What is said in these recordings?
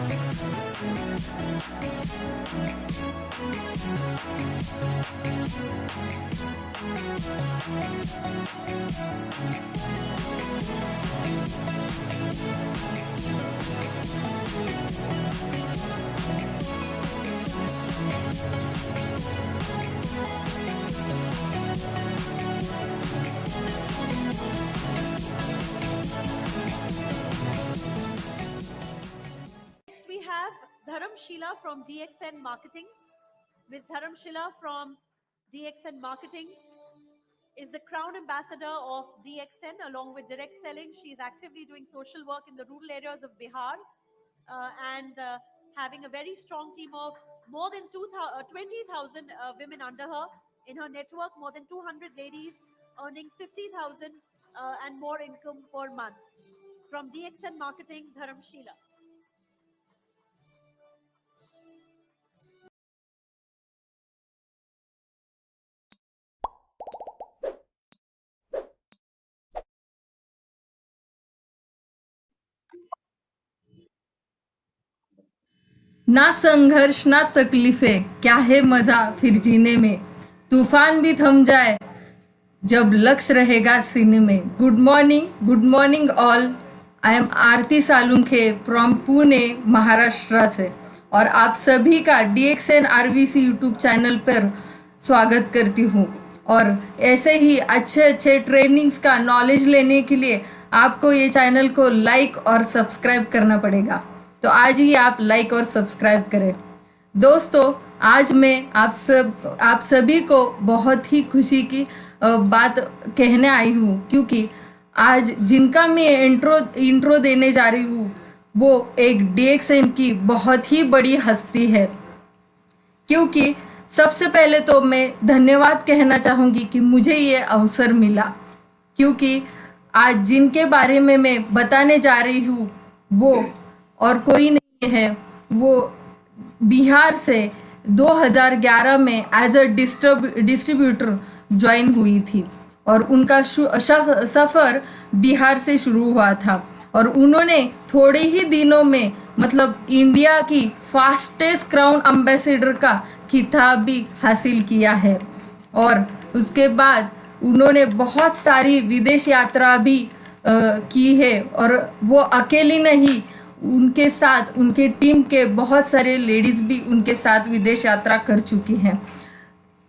We have Dharamshila from DXN Marketing. Ms. Dharamshila from DXN Marketing is the crown ambassador of DXN along with direct selling. She is actively doing social work in the rural areas of Bihar and having a very strong team of more than 20,000 women under her. In her network, more than 200 ladies earning 50,000 and more income per month. From DXN Marketing, Dharamshila. ना संघर्ष ना तकलीफें, क्या है मजा फिर जीने में, तूफान भी थम जाए जब लक्ष्य रहेगा सीने में। Good morning all. I am Aarti Salunkhe from Pune Maharashtra से, और आप सभी का DXN RVC यूट्यूब चैनल पर स्वागत करती हूँ। और ऐसे ही अच्छे ट्रेनिंग्स का नॉलेज लेने के लिए आपको ये चैनल को लाइक और सब्सक्राइब करना पड़ेगा, तो आज ही आप लाइक और सब्सक्राइब करें। दोस्तों, आज मैं आप सभी को बहुत ही खुशी की बात कहने आई हूँ, क्योंकि आज जिनका मैं इंट्रो देने जा रही हूँ वो एक DXN की बहुत ही बड़ी हस्ती है। क्योंकि सबसे पहले तो मैं धन्यवाद कहना चाहूँगी कि मुझे ये अवसर मिला, क्योंकि आज जिनके बारे में मैं बताने जा रही हूँ वो और कोई नहीं है, वो बिहार से 2011 में एज अ डिस्ट्रीब्यूटर ज्वाइन हुई थी, और उनका सफ़र बिहार से शुरू हुआ था, और उन्होंने थोड़े ही दिनों में मतलब इंडिया की फास्टेस्ट क्राउन एम्बेसडर का खिताब भी हासिल किया है। और उसके बाद उन्होंने बहुत सारी विदेश यात्रा भी की है, और वो अकेली नहीं, उनके साथ उनके टीम के बहुत सारे लेडीज़ भी उनके साथ विदेश यात्रा कर चुकी हैं।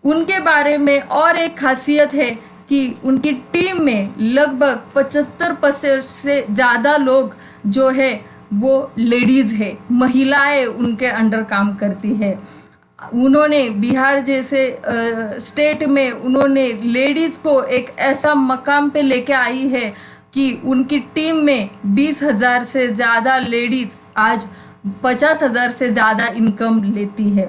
उनके बारे में और एक खासियत है कि उनकी टीम में लगभग 75% से ज़्यादा लोग जो है वो लेडीज़ है, महिलाएं उनके अंडर काम करती है। उन्होंने बिहार जैसे स्टेट में उन्होंने लेडीज़ को एक ऐसा मकाम पे लेके आई है कि उनकी टीम में 20,000 से ज़्यादा लेडीज़ आज 50,000 से ज़्यादा इनकम लेती है।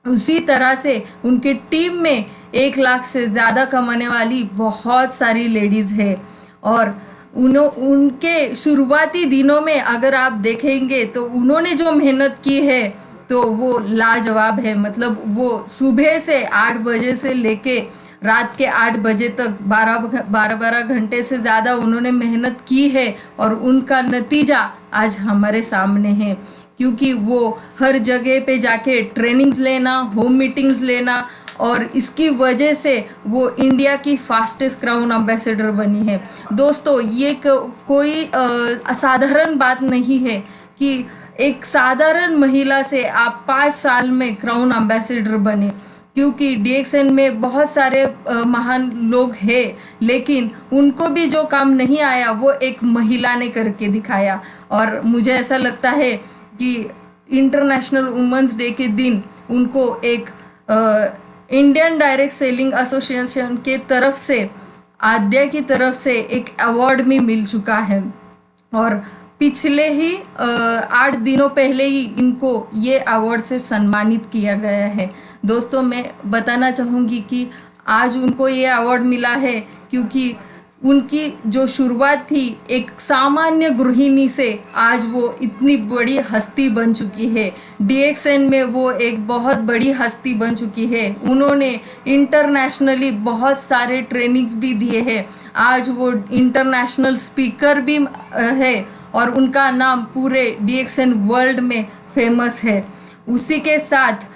उसी तरह से उनकी टीम में 1 लाख से ज़्यादा कमाने वाली बहुत सारी लेडीज़ है। और उनके शुरुआती दिनों में अगर आप देखेंगे तो उन्होंने जो मेहनत की है तो वो लाजवाब है। मतलब वो सुबह से 8 बजे से लेके रात के 8 बजे तक 12 घंटे से ज़्यादा उन्होंने मेहनत की है, और उनका नतीजा आज हमारे सामने है। क्योंकि वो हर जगह पे जाके ट्रेनिंग्स लेना, होम मीटिंग्स लेना, और इसकी वजह से वो इंडिया की फास्टेस्ट क्राउन एम्बेसडर बनी है। दोस्तों, ये कोई असाधारण बात नहीं है कि एक साधारण महिला से आप 5 साल में क्राउन एम्बेसडर बने, क्योंकि DXN में बहुत सारे महान लोग हैं, लेकिन उनको भी जो काम नहीं आया वो एक महिला ने करके दिखाया। और मुझे ऐसा लगता है कि इंटरनेशनल वुमेंस डे के दिन उनको एक इंडियन डायरेक्ट सेलिंग एसोसिएशन के तरफ से, आद्या की तरफ से एक अवार्ड भी मिल चुका है, और पिछले ही 8 दिनों पहले ही इनको ये अवार्ड से सम्मानित किया गया है। दोस्तों, मैं बताना चाहूँगी कि आज उनको ये अवार्ड मिला है क्योंकि उनकी जो शुरुआत थी एक सामान्य गृहिणी से आज वो इतनी बड़ी हस्ती बन चुकी है। DXN में वो एक बहुत बड़ी हस्ती बन चुकी है। उन्होंने इंटरनेशनली बहुत सारे ट्रेनिंग्स भी दिए हैं। आज वो इंटरनेशनल स्पीकर भी है, और उनका नाम पूरे DXN वर्ल्ड में फेमस है। उसी के साथ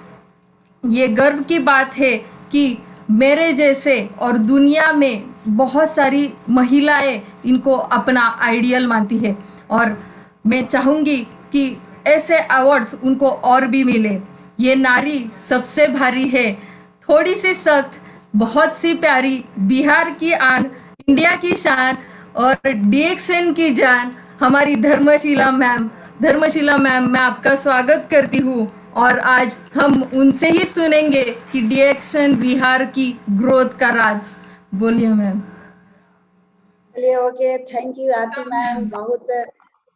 ये गर्व की बात है कि मेरे जैसे और दुनिया में बहुत सारी महिलाएं इनको अपना आइडियल मानती है, और मैं चाहूँगी कि ऐसे अवार्ड्स उनको और भी मिले। ये नारी सबसे भारी है, थोड़ी सी सख्त, बहुत सी प्यारी, बिहार की आन, इंडिया की शान और DXN की जान, हमारी धर्मशिला मैम। धर्मशिला मैम, मैं आपका स्वागत करती हूँ और आज हम उनसे ही सुनेंगे कि DXN बिहार की ग्रोथ का राज। बोलिए मैम। चलिए, okay, thank you Aarti ma'am, बहुत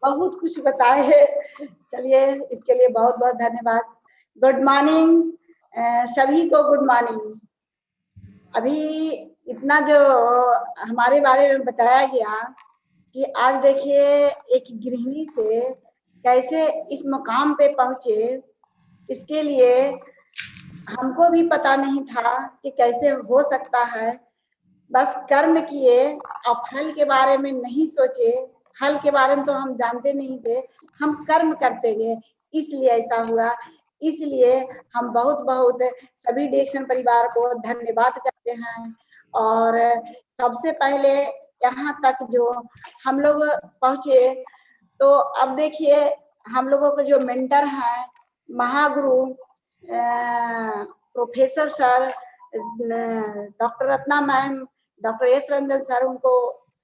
बहुत कुछ बताए है। चलिए, इसके लिए बहुत बहुत धन्यवाद। गुड मॉर्निंग सभी को, गुड मॉर्निंग। अभी इतना जो हमारे बारे में बताया गया कि आज देखिए एक गृहिणी से कैसे इस मुकाम पे पहुंचे, इसके लिए हमको भी पता नहीं था कि कैसे हो सकता है। बस कर्म किए और फल के बारे में नहीं सोचे। फल के बारे में तो हम जानते नहीं थे, हम कर्म करते गए, इसलिए ऐसा हुआ। इसलिए हम बहुत बहुत सभी DXN परिवार को धन्यवाद करते हैं। और सबसे पहले यहाँ तक जो हम लोग पहुंचे, तो अब देखिए हम लोगों को जो मेंटर हैं, महागुरु professor sir, doctor Ratna ma'am, doctor S Ranjan sir, उनको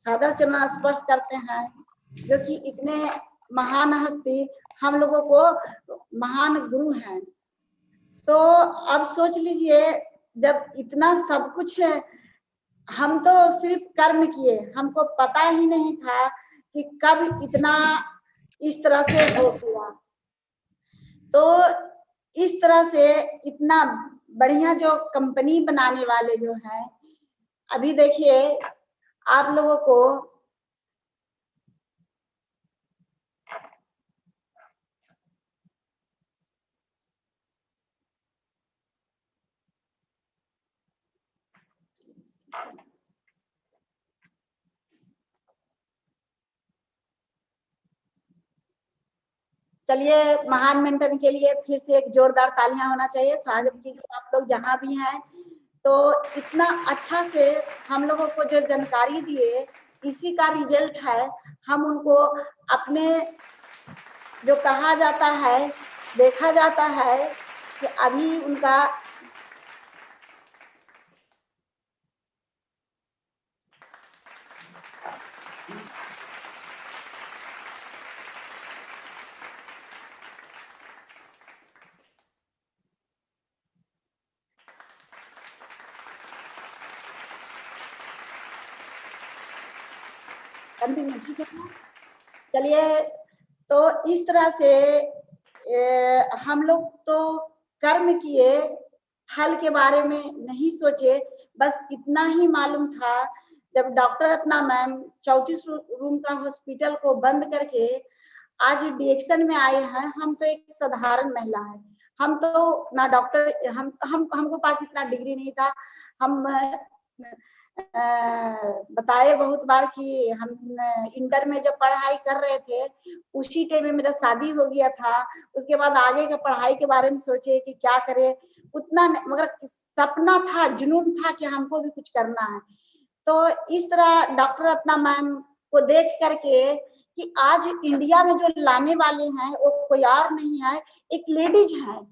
सादर चरण स्पर्श करते हैं, जो कि इतने महान हस्ती, हम लोगों को महान गुरु हैं। तो अब सोच लीजिए, जब इतना सब कुछ है, हम तो सिर्फ कर्म किए, हमको पता ही नहीं था कि कब इतना इस तरह से हो गया। तो इस तरह से इतना बढ़िया जो कंपनी बनाने वाले जो हैं, अभी देखिए आप लोगों को चलिए, महान मेंटर के लिए फिर से एक जोरदार तालियां होना चाहिए। स्वागत कीजिए आप लोग जहां भी हैं। तो इतना अच्छा से हम लोगों को जो जानकारी दिए, इसी का रिजल्ट है। हम उनको अपने जो कहा जाता है, देखा जाता है कि अभी उनका कंटिन्यू, ठीक है ना? चलिए, तो इस तरह से हम लोग तो कर्म किए, फल के बारे में नहीं सोचे। बस इतना ही मालूम था, जब डॉक्टर रत्ना मैम 34 रूम का हॉस्पिटल को बंद करके आज DXN में आए हैं। हम तो एक साधारण महिला है, हम तो ना डॉक्टर, हमको पास इतना डिग्री नहीं था। हम बताए बहुत बार कि हम इंटर में जब पढ़ाई कर रहे थे, उसी टाइम में मेरा शादी हो गया था। उसके बाद आगे का पढ़ाई के बारे में सोचे कि क्या करें, उतना मगर सपना था, जुनून था कि हमको भी कुछ करना है। तो इस तरह डॉक्टर रत्ना मैम को देख करके कि आज इंडिया में जो लाने वाले हैं वो कोई और नहीं है, एक लेडीज है।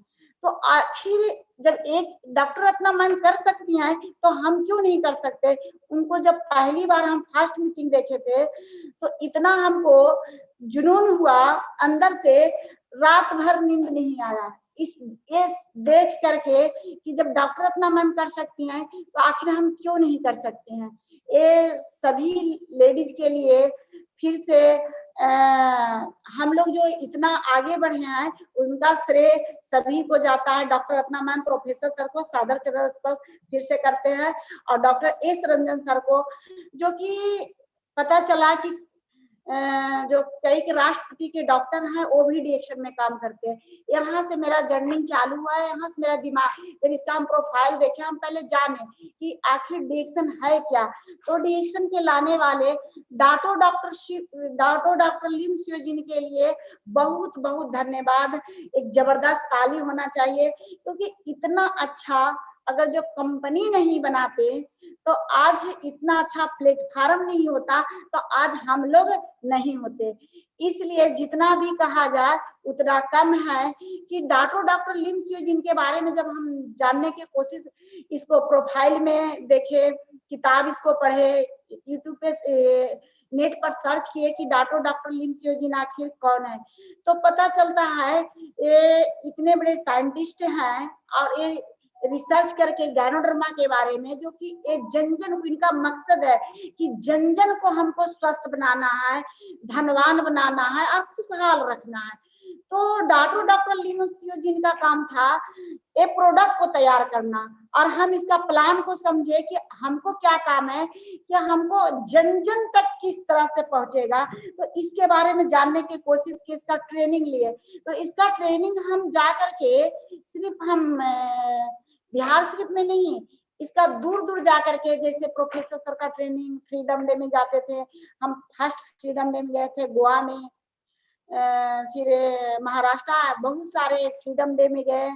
तो आखिर जब एक डॉक्टर रत्ना मैम कर सकती हैं, तो हम क्यों नहीं कर सकते। उनको जब पहली बार हम फर्स्ट मीटिंग देखे थे, तो इतना हमको जुनून हुआ अंदर से, रात भर नींद नहीं आया ये देख करके कि जब डॉक्टर रत्ना मैम कर सकती हैं, तो आखिर हम क्यों नहीं कर सकते हैं। ये सभी लेडीज के लिए फिर से हम लोग जो इतना आगे बढ़े हैं, उनका श्रेय सभी को जाता है। Doctor Ratna ma'am, professor sir को सादर चरण स्पर्श फिर से करते हैं, और डॉक्टर एस रंजन सर को, जो कि पता चला कि जो कई के राष्ट्रपति के डॉक्टर हैं वो भी डीएक्शन में काम करते हैं। यहाँ से मेरा जर्निंग चालू हुआ है, यहाँ से मेरा दिमाग, जब इसका हम प्रोफाइल देखे, हम पहले जाने कि आखिर डीएक्शन है क्या। तो डीएक्शन के लाने वाले डॉक्टर लिम सियोजिन के लिए बहुत बहुत धन्यवाद। एक जबरदस्त ताली होना चाहिए, क्योंकि इतना अच्छा अगर जो कंपनी नहीं बनाते तो आज इतना अच्छा प्लेटफॉर्म नहीं होता, तो आज हम लोग नहीं होते। इसलिए जितना भी कहा जाए उतना कम है कि डॉक्टर लिम सियोजिन के बारे में जब हम जानने की कोशिश, इसको प्रोफाइल में देखे, किताब इसको पढ़े, यूट्यूब पे नेट पर सर्च किए कि डॉक्टर लिम सियोजिन आखिर कौन है, तो पता चलता है ये इतने बड़े साइंटिस्ट हैं और ये रिसर्च करके गैनोडर्मा के बारे में, जो कि एक जन जन, इनका मकसद है कि जन जन को हमको स्वस्थ बनाना है, धनवान बनाना है और खुशहाल रखना है। तो डॉक्टर लिम सियोजिन का काम था एक प्रोडक्ट को तैयार करना, और हम इसका प्लान को समझे कि हमको क्या काम है, कि हमको जन जन तक किस तरह से पहुंचेगा। तो इसके बारे में जानने की कोशिश की, इसका ट्रेनिंग लिए। तो इसका ट्रेनिंग हम जा करके सिर्फ हम बिहार सिर्फ में नहीं, इसका दूर दूर जा करके, जैसे प्रोफेसर सर का ट्रेनिंग फ्रीडम डे में जाते थे, हम फर्स्ट फ्रीडम डे में गए थे गोवा में, फिर महाराष्ट्र, बहुत सारे फ्रीडम डे में गए।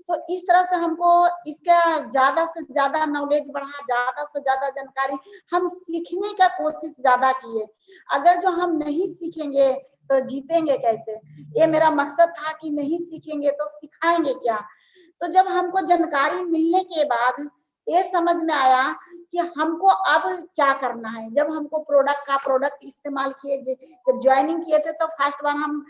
तो इस तरह से हमको इसका ज्यादा से ज्यादा नॉलेज बढ़ा, ज्यादा से ज्यादा जानकारी, हम सीखने का कोशिश ज्यादा किए। अगर जो हम नहीं सीखेंगे तो जीतेंगे कैसे, ये मेरा मकसद था कि नहीं सीखेंगे तो सिखाएंगे क्या। तो जब हमको जानकारी मिलने के बाद ये समझ में आया कि हमको अब क्या करना है। जब हमको प्रोडक्ट इस्तेमाल किए, जब ज्वाइनिंग किए थे तो फर्स्ट बार हम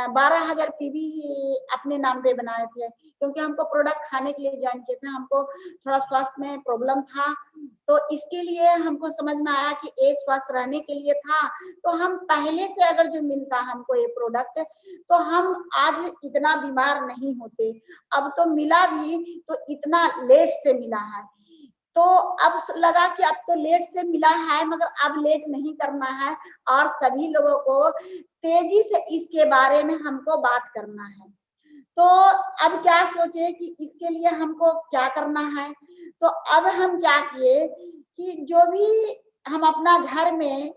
12,000 पीवी अपने नाम पे बनाए थे, क्योंकि हमको प्रोडक्ट खाने के लिए ज्वाइन किए थे। हमको थोड़ा स्वास्थ्य में प्रॉब्लम था, तो इसके लिए हमको समझ में आया कि ये स्वस्थ रहने के लिए था, तो हम पहले से अगर जो मिलता हमको ये प्रोडक्ट, तो हम आज इतना बीमार नहीं होते। अब तो मिला भी तो इतना लेट से मिला है, तो अब लगा कि अब तो लेट से मिला है, मगर अब लेट नहीं करना है और सभी लोगों को तेजी से इसके बारे में हमको बात करना है। तो अब क्या सोचे कि इसके लिए हमको क्या करना है। तो अब हम क्या किए कि जो भी हम अपना घर में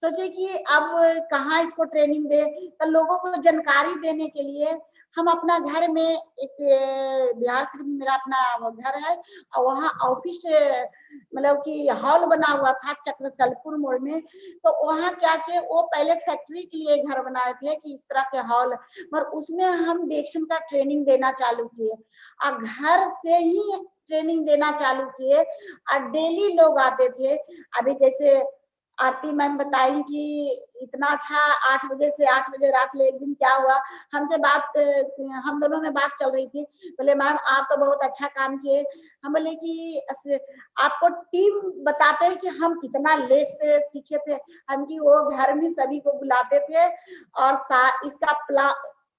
सोचे कि अब कहाँ इसको ट्रेनिंग दे, तो लोगों को जानकारी देने के लिए हम अपना घर में एक बिहार शरीफ में मेरा अपना वो घर है, और वहाँ ऑफिस मतलब कि हॉल बना हुआ था चक्रसलपुर मोड़ में। तो वहाँ क्या किए, वो पहले फैक्ट्री के लिए घर बनाए थे कि इस तरह के हॉल, पर उसमें हम डिएक्शन का ट्रेनिंग देना चालू किए और घर से ही ट्रेनिंग देना चालू किए, और डेली लोग आते थे। अभी जैसे आरती मैम बताई कि इतना अच्छा 8 बजे से 8 बजे रात ले, एक दिन क्या हुआ, हमसे बात, हम दोनों में बात चल रही थी, बोले मैम आप तो बहुत अच्छा काम किए। हम बोले कि आपको टीम बताते हैं कि हम कितना लेट से सीखे थे, हम कि वो घर में सभी को बुलाते थे और इसका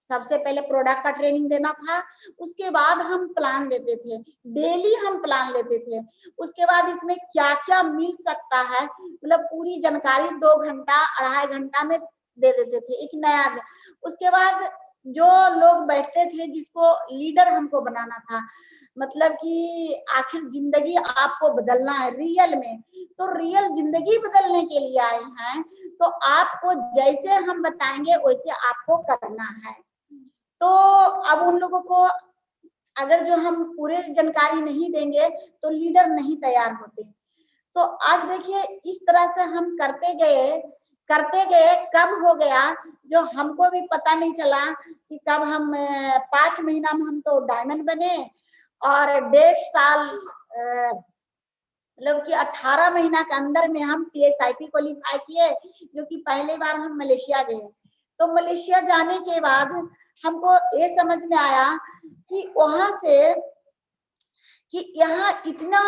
सबसे पहले प्रोडक्ट का ट्रेनिंग देना था, उसके बाद हम प्लान देते थे, डेली हम प्लान लेते थे। उसके बाद इसमें क्या क्या मिल सकता है, मतलब पूरी जानकारी 2 घंटा 2.5 घंटा में दे देते थे, एक नया। उसके बाद जो लोग बैठते थे, जिसको लीडर हमको बनाना था, मतलब कि आखिर जिंदगी आपको बदलना है रियल में, तो रियल जिंदगी बदलने के लिए आए हैं, तो आपको जैसे हम बताएंगे वैसे आपको करना है। तो अब उन लोगों को अगर जो हम पूरे जानकारी नहीं देंगे तो लीडर नहीं तैयार होते। तो आज देखिए इस तरह से हम करते गए, कब हो गया जो हमको भी पता नहीं चला कि कब हम 5 महीना में हम तो डायमंड बने, और 1.5 साल मतलब कि 18 महीना के अंदर में हम PSIP क्वालिफाई किए, जो कि पहली बार हम मलेशिया गए। तो मलेशिया जाने के बाद हमको ये समझ में आया कि वहां से कि यहाँ इतना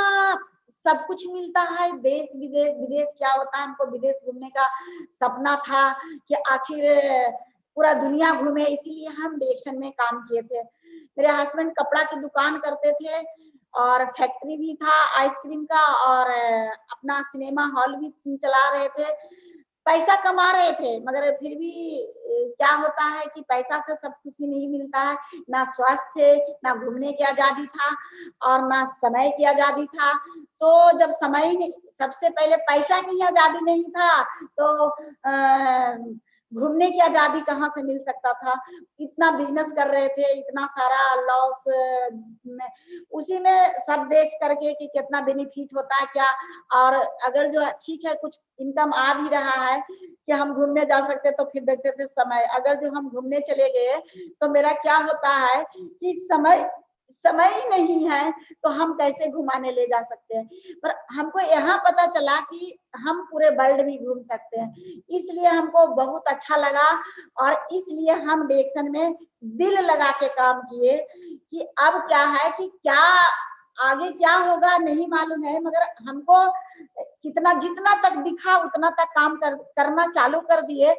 सब कुछ मिलता है, देश विदेश क्या होता है, हमको विदेश घूमने का सपना था कि आखिर पूरा दुनिया घूमे, इसीलिए हम डिएक्शन में काम किए थे। मेरे हस्बैंड कपड़ा की दुकान करते थे और फैक्ट्री भी था आइसक्रीम का, और अपना सिनेमा हॉल भी चला रहे थे। पैसा कमा रहे थे, मगर फिर भी क्या होता है कि पैसा से सब खुशी नहीं मिलता है। ना स्वास्थ्य, ना घूमने की आजादी था और ना समय की आजादी था। तो जब समय नहीं, सबसे पहले पैसा की आजादी नहीं था तो घूमने की आजादी कहाँ से मिल सकता था। इतना बिजनेस कर रहे थे, इतना सारा लॉस, उसी में सब देख करके कि कितना बेनिफिट होता है क्या। और अगर जो ठीक है कुछ इनकम आ भी रहा है कि हम घूमने जा सकते, तो फिर देखते थे समय, अगर जो हम घूमने चले गए तो मेरा क्या होता है कि समय ही नहीं है, तो हम कैसे घुमाने ले जा सकते हैं। पर हमको यहाँ पता चला कि हम पूरे वर्ल्ड भी घूम सकते हैं, इसलिए हमको बहुत अच्छा लगा। और इसलिए हम डिएक्शन में दिल लगा के काम किए कि अब क्या है कि क्या आगे क्या होगा नहीं मालूम है, मगर हमको कितना जितना तक दिखा उतना तक काम करना चालू कर दिए।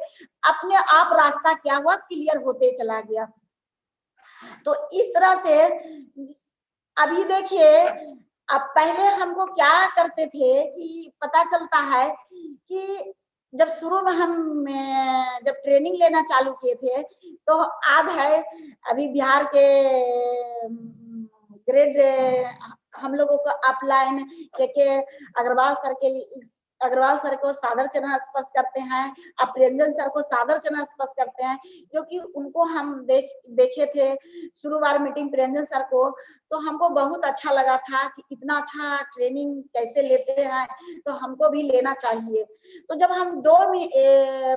अपने आप रास्ता क्या हुआ, क्लियर होते चला गया। तो इस तरह से अभी देखिए, अब पहले हमको क्या करते थे कि पता चलता है कि जब शुरू में हम जब ट्रेनिंग लेना चालू किए थे, तो याद है अभी बिहार के ग्रेड हम लोगों को अपलाइन के अग्रवाल सर के लिए, अग्रवाल सर को सादर चरण स्पर्श करते हैं, अपरंजन सर को सादर चरण स्पर्श करते हैं, जो कि उनको हम देखे थे शुरुआत मीटिंग प्रियंजन सर को। तो हमको बहुत अच्छा लगा था कि इतना अच्छा ट्रेनिंग कैसे लेते हैं, तो हमको भी लेना चाहिए। तो जब हम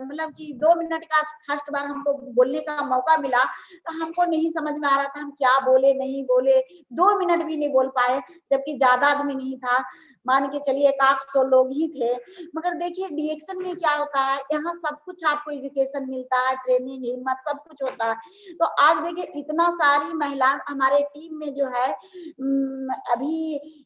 मतलब कि 2 मिनट का फर्स्ट बार हमको बोलने का मौका मिला, तो हमको नहीं समझ में आ रहा था हम क्या बोले नहीं बोले, 2 मिनट भी नहीं बोल पाए, जबकि ज्यादा आदमी नहीं था, मान के चलिए 100 लोग ही थे। मगर देखिए डिएक्शन में क्या होता है, यहाँ सब कुछ आपको एजुकेशन मिलता है, ट्रेनिंग, हिम्मत, सब कुछ होता है। तो आज देखिए इतना सारी महिला हमारे टीम में जो है, अभी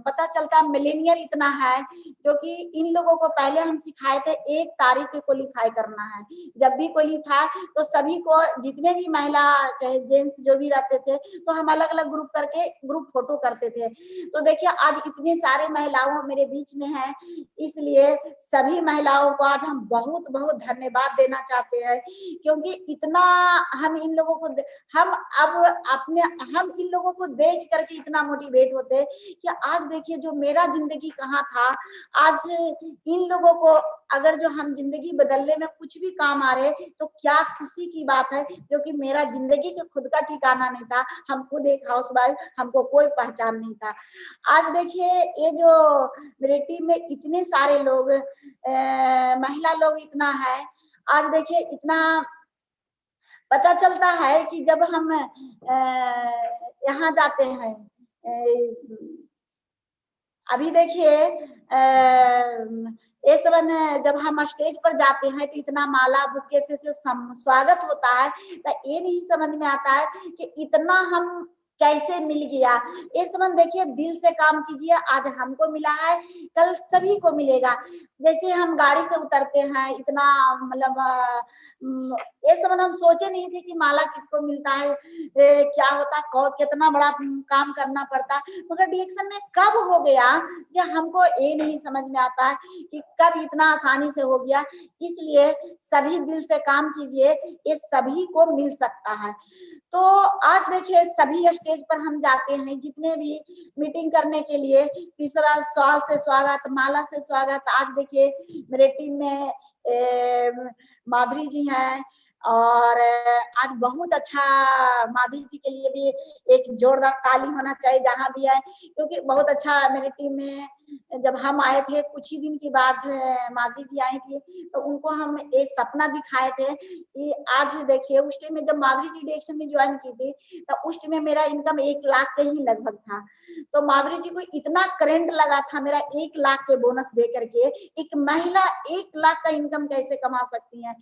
पता चलता मिलेनियर इतना है, जो कि इन लोगों को पहले हम सिखाए थे 1 तारीख को क्वालिफाई करना है। जब भी क्वालिफाई, तो सभी को, जितने भी महिला चाहे जेंट्स जो भी रहते थे, तो हम अलग अलग ग्रुप करके ग्रुप फोटो करते थे। तो देखिए आज इतनी सारी महिलाओं मेरे बीच में है, इसलिए सभी महिलाओं को आज हम बहुत बहुत धन्यवाद देना चाहते हैं, क्योंकि इतना हम इन लोगों को हम इन लोगों को देख करके इतना मोटिवेट होते कि आज देखिए जो मेरा जिंदगी कहाँ था, आज इन लोगों को अगर जो हम जिंदगी बदलने में कुछ भी काम आ रहे, तो क्या खुशी की बात है, जो कि मेरा जिंदगी का खुद का ठिकाना नहीं था, हम खुद एक हाउसवाइफ, हमको कोई पहचान नहीं था। आज देखिए ये जो मेरी टीम में इतने सारे लोग, महिला लोग इतना है, आज देखिए इतना पता चलता है कि जब हम यहाँ जाते हैं, अभी देखिए ये सब जब हम स्टेज पर जाते हैं, तो इतना माला बुके से जो स्वागत होता है, तो ये नहीं समझ में आता है कि इतना हम कैसे मिल गया। ये समझ देखिए, दिल से काम कीजिए, आज हमको मिला है, कल सभी को मिलेगा। जैसे हम गाड़ी से उतरते हैं, इतना मतलब ये समझ हम सोचे नहीं थे कि माला किसको मिलता है, क्या होता है, कितना बड़ा काम करना पड़ता है, मगर डिएक्शन में कब हो गया कि हमको ये नहीं समझ में आता है कि कब इतना आसानी से हो गया। इसलिए सभी दिल से काम कीजिए, ये सभी को मिल सकता है। तो आज देखिए सभी स्टेज पर हम जाते हैं, जितने भी मीटिंग करने के लिए, तीसरा सवाल से स्वागत, माला से स्वागत। आज देखिए मेरे टीम में माधुरी जी हैं, और आज बहुत अच्छा, माधुरी जी के लिए भी एक जोरदार ताली होना चाहिए जहां भी है, क्योंकि बहुत अच्छा मेरी टीम में जब हम आए थे कुछ ही दिन के बाद माधुरी जी आई थी, तो उनको हम एक सपना दिखाए थे कि आज देखिए उस टाइम में जब माधुरी जी डिएक्शन में ज्वाइन की थी, तो उस टाइम में मेरा इनकम 1 लाख के ही लगभग था। तो माधुरी जी को इतना करंट लगा था मेरा 1 लाख के बोनस दे करके, एक महिला 1 लाख का इनकम कैसे कमा सकती है।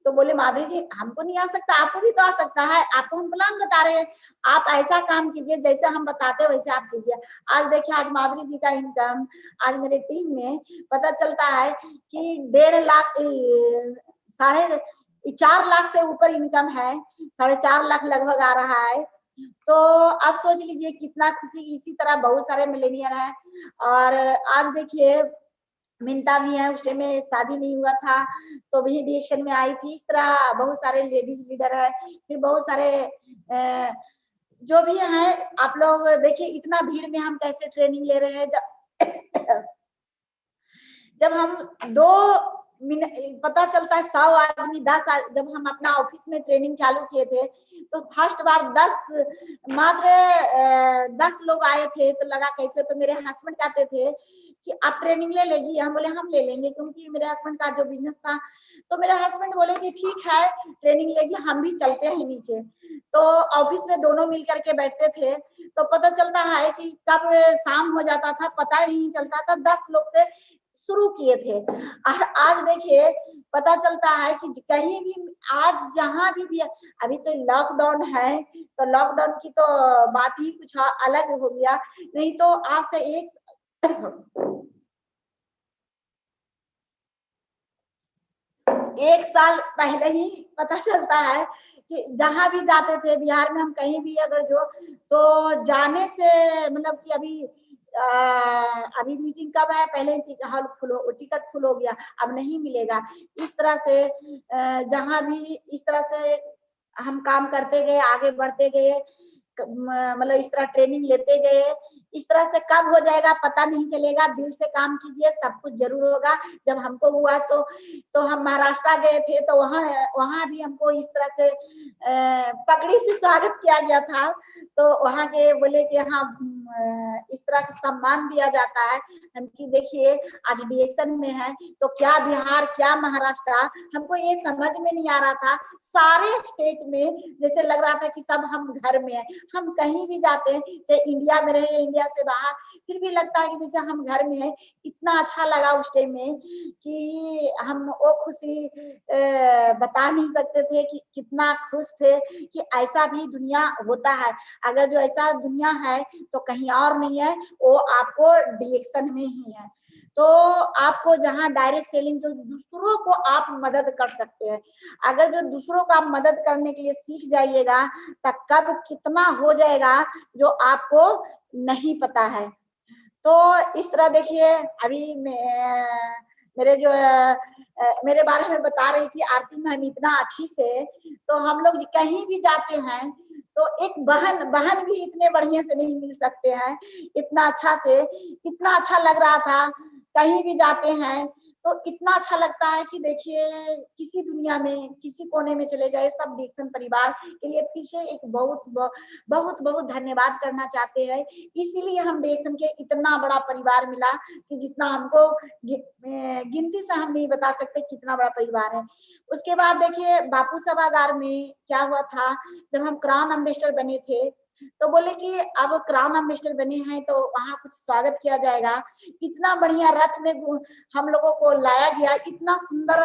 तो बोले माधुरी जी हमको नहीं आ सकता, आपको भी तो आ सकता है, आपको हम प्लान बता रहे हैं, आप ऐसा काम कीजिए जैसे हम बताते हैं वैसे आप कीजिए। आज देखिए आज माधुरी जी का इनकम, आज मेरे टीम में पता चलता है कि 1.5 लाख, 4.5 लाख से ऊपर इनकम है, 4.5 लाख लगभग आ रहा है। तो आप सोच लीजिए कितना खुशी। इसी तरह बहुत सारे मिलेनियर हैं। और आज देखिए मिनता भी है, उस टाइम में शादी नहीं हुआ था तो भी डिएक्शन में आई थी। इस तरह बहुत सारे लेडीज लीडर है, फिर बहुत सारे जो भी है। आप लोग देखिए इतना भीड़ में हम कैसे ट्रेनिंग ले रहे हैं। जब हम 2 मिनट पता चलता है 100 आदमी 10 जब हम अपना ऑफिस में ट्रेनिंग चालू किए थे तो फर्स्ट बार 10 लोग आए थे तो लगा कैसे। तो मेरे हस्बैंड कहते थे कि आप ट्रेनिंग ले लेगी, हम बोले हम ले लेंगे, क्योंकि मेरे हस्बैंड का जो बिजनेस था। तो मेरे हस्बैंड बोले कि ठीक है ट्रेनिंग लेगी, हम भी चलते हैं नीचे। तो ऑफिस में दोनों मिल करके बैठते थे तो पता चलता है कि कब शाम हो जाता था पता ही नहीं चलता था। 10 लोग से शुरू किए थे और आज देखिए पता चलता है कि कहीं भी आज जहां भी अभी तो लॉकडाउन है तो लॉकडाउन की तो बात ही कुछ अलग हो गया। नहीं तो आज से एक साल पहले ही पता चलता है कि जहां भी जाते थे बिहार में हम कहीं भी अगर जो तो जाने से मतलब कि अभी मीटिंग कब है, पहले हॉल फुल टिकट फुल हो गया, अब नहीं मिलेगा। इस तरह से जहां भी इस तरह से हम काम करते गए, आगे बढ़ते गए, मतलब इस तरह ट्रेनिंग लेते गए। इस तरह से कब हो जाएगा पता नहीं चलेगा। दिल से काम कीजिए, सब कुछ जरूर होगा। जब हमको हुआ तो हम महाराष्ट्र गए थे तो वहां भी हमको इस तरह से पगड़ी से स्वागत किया गया था। तो वहां के बोले कि हाँ इस तरह का सम्मान दिया जाता है। हम कि देखिए आज डिएक्शन में है तो क्या बिहार क्या महाराष्ट्र, हमको ये समझ में नहीं आ रहा था। सारे स्टेट में जैसे लग रहा था कि सब हम घर में है। हम कहीं भी जाते हैं चाहे इंडिया में रहे इंडिया से बाहर, फिर भी लगता है कि जैसे हम घर में है। इतना अच्छा लगा उस टाइम में कि हम वो खुशी बता नहीं सकते थे कि कितना खुश थे कि ऐसा भी दुनिया होता है। अगर जो ऐसा दुनिया है तो कहीं और नहीं है, वो आपको डिएक्शन में ही है। तो आपको जहां डायरेक्ट सेलिंग जो दूसरों को आप मदद कर सकते हैं, अगर जो दूसरों का मदद करने के लिए सीख जाइएगा तब कब कितना हो जाएगा जो आपको नहीं पता है। तो इस तरह देखिए अभी मेरे जो मेरे बारे में बता रही थी आरती मैम इतना अच्छी से। तो हम लोग कहीं भी जाते हैं तो एक बहन भी इतने बढ़िया से नहीं मिल सकते हैं इतना अच्छा से। इतना अच्छा लग रहा था, कहीं भी जाते हैं तो इतना अच्छा लगता है कि देखिए किसी दुनिया में किसी कोने में चले जाए सब डिएक्शन परिवार के लिए फिर से एक बहुत बहुत बहुत धन्यवाद करना चाहते हैं। इसीलिए हम डिएक्शन के इतना बड़ा परिवार मिला कि जितना हमको गिनती से हम नहीं बता सकते कितना बड़ा परिवार है। उसके बाद देखिए बापू सभागार में क्या हुआ था, जब हम क्राउन एम्बेसडर बने थे तो बोले कि अब क्राउन एम्बेसडर बने हैं तो वहां कुछ स्वागत किया जाएगा। इतना बढ़िया रथ में हम लोगों को लाया गया, इतना सुंदर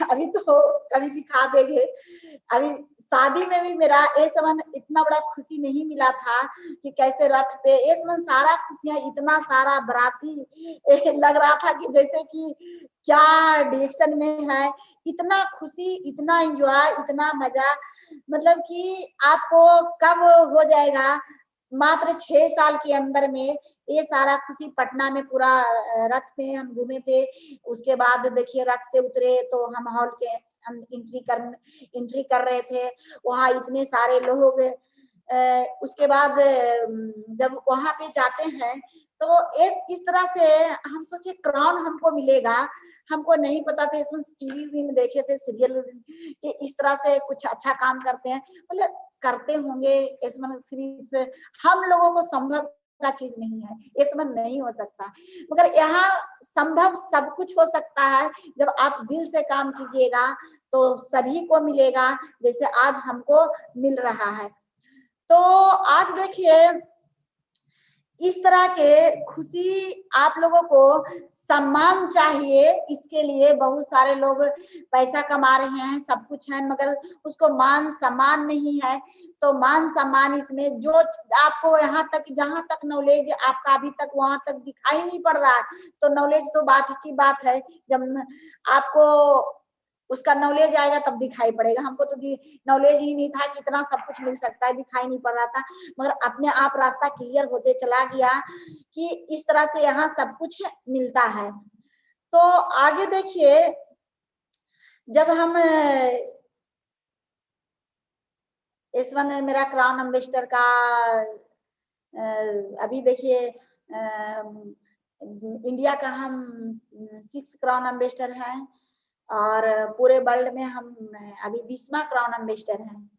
अभी तो कभी दिखा देंगे। अभी शादी में भी मेरा ये समय इतना बड़ा खुशी नहीं मिला था कि कैसे रथ पे ये समय सारा खुशियां, इतना सारा बराती लग रहा था कि जैसे कि क्या डिएक्शन में है। इतना खुशी, इतना एंजॉय, इतना मजा, मतलब कि आपको कब हो जाएगा। मात्र 6 साल के अंदर में ये सारा खुशी पटना में पूरा रथ में हम घूमे थे। उसके बाद देखिए रथ से उतरे तो हम हॉल के एंट्री कर रहे थे, वहां इतने सारे लोग। उसके बाद जब वहां पे जाते हैं तो इस तरह से हम सोचे क्राउन हमको मिलेगा, हमको नहीं पता था। इसमें टीवी में देखे थे सीरियल कि इस तरह से कुछ अच्छा काम करते हैं, मतलब करते होंगे। इसमें सिर्फ हम लोगों को संभव का चीज नहीं है, इसमें नहीं हो सकता। मगर यहाँ संभव सब कुछ हो सकता है जब आप दिल से काम कीजिएगा तो सभी को मिलेगा जैसे आज हमको मिल रहा है। तो आज देखिए इस तरह के खुशी आप लोगों को सम्मान चाहिए। इसके लिए बहुत सारे लोग पैसा कमा रहे हैं, सब कुछ है, मगर उसको मान सम्मान नहीं है। तो मान सम्मान इसमें जो आपको यहाँ तक जहां तक नॉलेज आपका अभी तक वहां तक दिखाई नहीं पड़ रहा है तो नॉलेज तो बात की बात है। जब आपको उसका नॉलेज आएगा तब दिखाई पड़ेगा। हमको तो नॉलेज ही नहीं था कि इतना सब कुछ मिल सकता है, दिखाई नहीं पड़ रहा था, मगर अपने आप रास्ता क्लियर होते चला गया कि इस तरह से यहाँ सब कुछ मिलता है। तो आगे देखिए, जब हम इस वन मेरा क्राउन एम्बेसडर का अभी देखिए इंडिया का हम 6 क्राउन एम्बेसडर हैं और पूरे वर्ल्ड में हम अभी 20वां क्राउन एम्बेसडर हैं।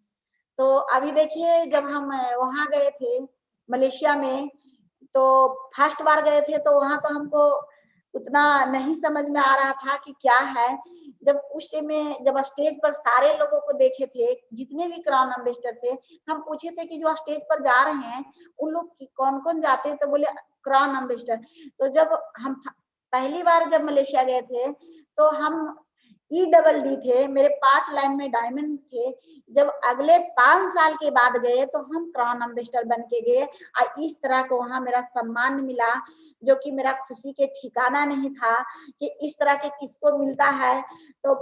तो अभी देखिए, जब हम वहां गए थे मलेशिया में, तो फर्स्ट बार गए थे, तो वहां तो हमको उतना नहीं समझ में आ रहा था कि क्या है। जब उस टाइम में जब स्टेज पर सारे लोगों को देखे थे, जितने भी क्राउन एम्बेसडर थे, हम पूछे थे कि जो स्टेज पर जा रहे हैं उन लोग कौन कौन जाते हैं, तो बोले क्राउन एम्बेसडर। तो जब हम पहली बार जब मलेशिया गए थे तो हम EDD थे, मेरे 5 लाइन में डायमंड थे। जब अगले 5 साल के बाद गए तो हम क्राउन एम्बेसडर बन के गए और इस तरह को वहां मेरा सम्मान मिला, जो कि मेरा खुशी के ठिकाना नहीं था कि इस तरह के किसको मिलता है। तो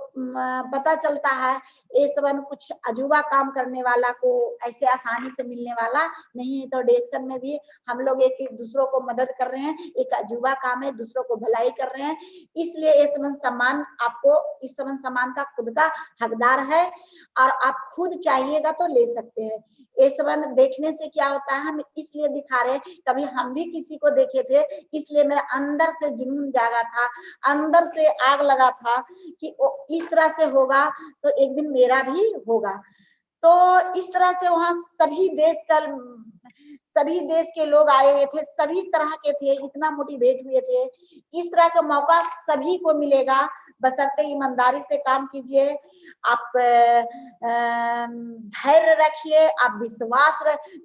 पता चलता है ये सब कुछ अजूबा काम करने वाला को ऐसे आसानी से मिलने वाला नहीं है। तो डिएक्सन में भी हम लोग एक दूसरों को मदद कर रहे हैं, एक अजूबा काम है, दूसरों को भलाई कर रहे हैं, इसलिए ये सब सम्मान आपको, इस सब सम्मान का खुद का हकदार है और आप खुद चाहिएगा तो ले सकते हैं। ये सब देखने से क्या होता है, हम इसलिए दिखा रहे हैं, कभी हम भी किसी को देखे थे, इसलिए मेरा अंदर से जुनून जागा था, अंदर से आग लगा था कि इस तरह से होगा तो एक दिन मेरा भी होगा। तो इस तरह से वहां सभी देश के लोग आए हुए थे, सभी तरह के थे, इतना मोटिवेट हुए थे। इस तरह का मौका सभी को मिलेगा, बशर्ते ईमानदारी से काम कीजिए, आप धैर्य रखिए, आप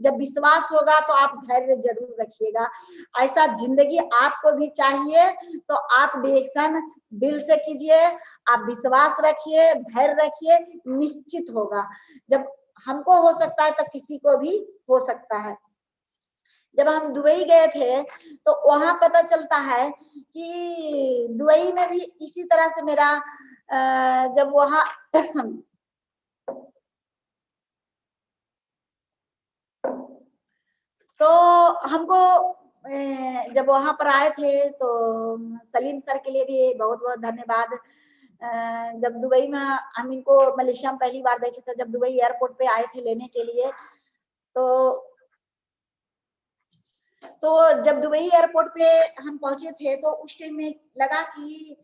जब विश्वास होगा तो आप धैर्य जरूर रखिएगा। ऐसा जिंदगी आपको भी चाहिए तो आप डिएक्सन दिल से कीजिए, आप विश्वास रखिए, धैर्य रखिए, निश्चित होगा। जब हमको हो सकता है तो किसी को भी हो सकता है। जब हम दुबई गए थे तो वहां पता चलता है कि दुबई में भी इसी तरह से मेरा जब वहां तो हमको जब वहां पर आए थे तो सलीम सर के लिए भी बहुत बहुत धन्यवाद। जब दुबई में हम इनको मलेशिया में पहली बार देखे थे, जब दुबई एयरपोर्ट पे आए थे लेने के लिए, तो जब दुबई एयरपोर्ट पे हम पहुंचे थे तो उस टाइम में लगा कि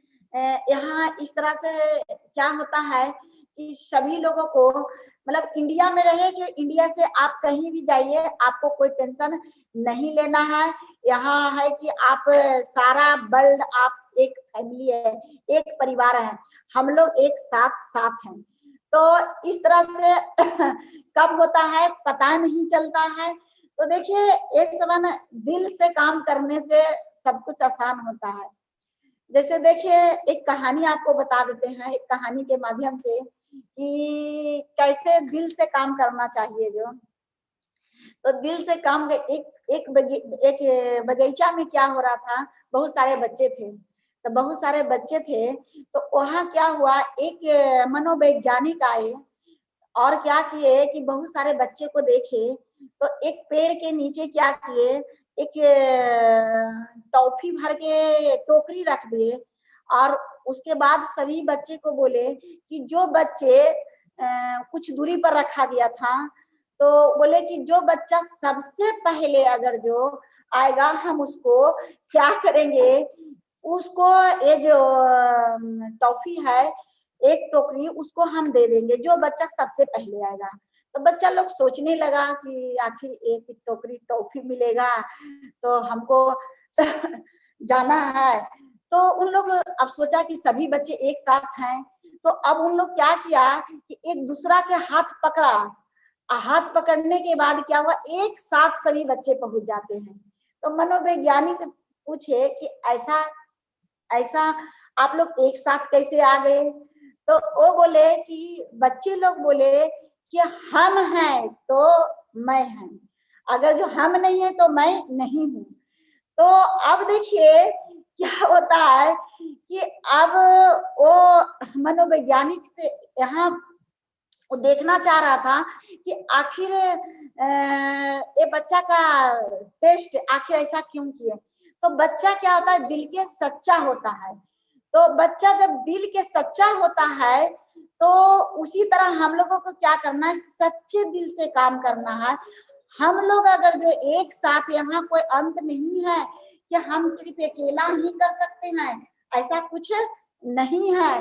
यहाँ इस तरह से क्या होता है कि सभी लोगों को, मतलब इंडिया में रहे, जो इंडिया से आप कहीं भी जाइए आपको कोई टेंशन नहीं लेना है। यहाँ है कि आप सारा वर्ल्ड, आप एक फैमिली है, एक परिवार है, हम लोग एक साथ हैं। तो इस तरह से कब होता है पता नहीं चलता है। तो देखिए, एक समान दिल से काम करने से सब कुछ आसान होता है। जैसे देखिए, एक कहानी आपको बता देते हैं, एक कहानी के माध्यम से कि कैसे दिल से काम करना चाहिए। जो तो दिल से काम, एक बगीचा में क्या हो रहा था, बहुत सारे बच्चे थे। तो बहुत सारे बच्चे थे तो वहां क्या हुआ, एक मनोवैज्ञानिक आए और क्या किए कि बहुत सारे बच्चे को देखे तो एक पेड़ के नीचे क्या किए, एक टॉफी भर के टोकरी रख दिए और उसके बाद सभी बच्चे को बोले कि जो बच्चे कुछ दूरी पर रखा गया था, तो बोले कि जो बच्चा सबसे पहले अगर जो आएगा हम उसको क्या करेंगे, उसको ये जो टॉफी है एक टोकरी उसको हम दे देंगे, जो बच्चा सबसे पहले आएगा। तो बच्चा लोग सोचने लगा कि आखिर एक टोकरी टॉफी मिलेगा तो हमको जाना है। तो उन लोग अब सोचा कि सभी बच्चे एक साथ हैं, तो अब उन लोग क्या किया कि एक दूसरा के हाथ पकड़ा। हाथ पकड़ने के बाद क्या हुआ, एक साथ सभी बच्चे पहुंच जाते हैं। तो मनोवैज्ञानिक पूछे कि ऐसा आप लोग एक साथ कैसे आ गए? तो वो बोले कि बच्चे लोग बोले कि हम हैं तो मैं हूं, अगर जो हम नहीं है तो मैं नहीं हूं। तो अब देखिए क्या होता है कि अब वो मनोवैज्ञानिक से यहाँ वो देखना चाह रहा था कि आखिर ये बच्चा का टेस्ट आखिर ऐसा क्यों किए। तो बच्चा क्या होता है, दिल के सच्चा होता है। तो बच्चा जब दिल के सच्चा होता है तो उसी तरह हम लोगों को क्या करना है, सच्चे दिल से काम करना है। हम लोग अगर जो एक साथ, यहाँ कोई अंत नहीं है कि हम सिर्फ अकेला ही कर सकते हैं, ऐसा कुछ नहीं है।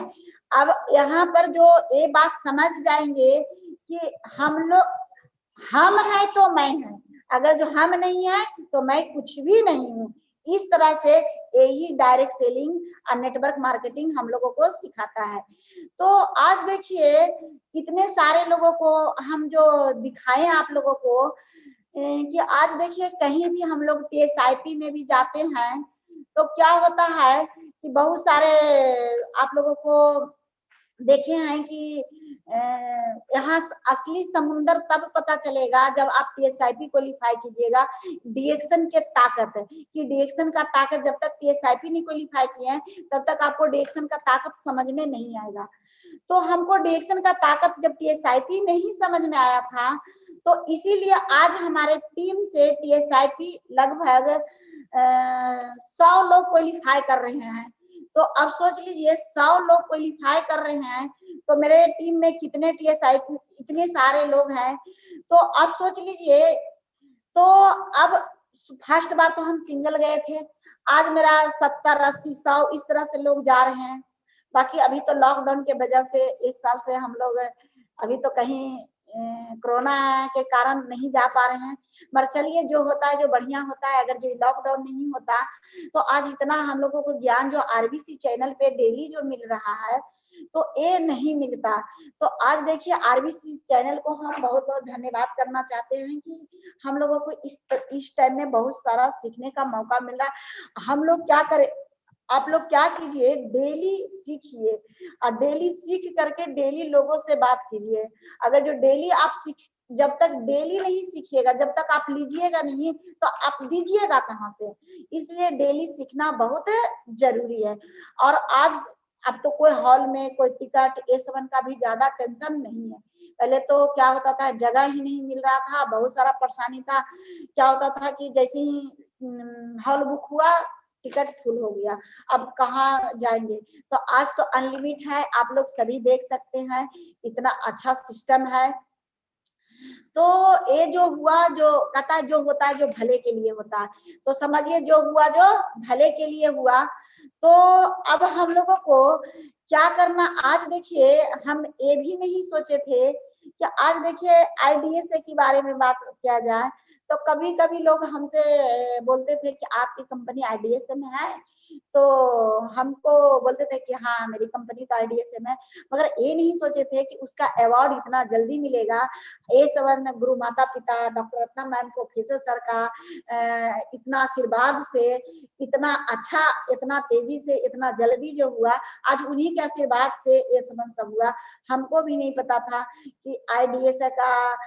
अब यहाँ पर जो ये बात समझ जाएंगे कि हम लोग, हम है तो मैं है, अगर जो हम नहीं है तो मैं कुछ भी नहीं हूँ। इस तरह से यही डायरेक्ट सेलिंग और नेटवर्क मार्केटिंग हम लोगों को सिखाता है। तो आज देखिए इतने सारे लोगों को हम जो दिखाए आप लोगों को कि आज देखिए कहीं भी हम लोग TSIP में भी जाते हैं तो क्या होता है कि बहुत सारे आप लोगों को देखे हैं कि यहाँ असली समुंदर तब पता चलेगा जब आप TSIP क्वालिफाई कीजिएगा। डिएक्शन के ताकत कि डिएक्शन का ताकत, जब तक TSIP नहीं क्वालिफाई किए हैं तब तक आपको डिएक्शन का ताकत समझ में नहीं आएगा। तो हमको डिएक्शन का ताकत जब TSIP में ही समझ में आया था, तो इसीलिए आज हमारे टीम से TSIP लगभग 100 लोग क्वालिफाई कर रहे हैं। तो अब सोच लीजिए 100 लोग क्वालिफाई कर रहे हैं तो मेरे टीम में कितने TSIP, इतने सारे लोग हैं। तो अब सोच लीजिए, तो अब फर्स्ट बार तो हम सिंगल गए थे, आज मेरा 70, 80, 100 इस तरह से लोग जा रहे हैं। बाकी अभी तो लॉकडाउन के वजह से 1 साल से हम लोग अभी तो कहीं कोरोना के कारण नहीं जा पा रहे हैं। मगर चलिए जो होता है, जो बढ़िया होता है, अगर जो लॉकडाउन नहीं होता तो आज इतना हम लोगों को ज्ञान जो RBC चैनल पे डेली जो मिल रहा है तो ये नहीं मिलता। तो आज देखिए RBC चैनल को हम बहुत बहुत धन्यवाद करना चाहते हैं कि हम लोगों को इस टाइम में बहुत सारा सीखने का मौका मिल रहा है। हम लोग क्या करें, आप लोग क्या कीजिए, डेली सीखिए और डेली सीख करके डेली लोगों से बात कीजिए। अगर जो डेली आप जब तक डेली नहीं सीखिएगा, जब तक आप लीजिएगा नहीं तो आप दीजिएगा कहाँ से। इसलिए डेली सीखना बहुत जरूरी है। और आज अब तो कोई हॉल में कोई टिकट ये सब का भी ज्यादा टेंशन नहीं है। पहले तो क्या होता था, जगह ही नहीं मिल रहा था, बहुत सारा परेशानी था। क्या होता था कि जैसे ही हॉल बुक हुआ टिकट फुल हो गया, अब कहाँ जाएंगे। तो आज तो अनलिमिट है, आप लोग सभी देख सकते हैं, इतना अच्छा सिस्टम है। तो ये जो हुआ, जो कहता है जो होता है जो भले के लिए होता है, तो समझिए जो हुआ जो भले के लिए हुआ। तो अब हम लोगों को क्या करना, आज देखिए हम ये भी नहीं सोचे थे कि आज देखिए IDSA के बारे में बात किया जाए। तो कभी कभी लोग हमसे बोलते थे कि आपकी कंपनी IDSA में है, तो हमको बोलते थे कि हाँ मेरी कंपनी तो IDSA में है। मगर ये नहीं सोचे थे कि उसका अवार्ड इतना जल्दी मिलेगा। A7 गुरु माता पिता doctor Ratna ma'am professor sir का इतना आशीर्वाद से इतना अच्छा, इतना तेजी से, इतना जल्दी जो हुआ, आज उन्हीं के आशीर्वाद से A7 सब हुआ। हमको भी नहीं पता था कि IDSA का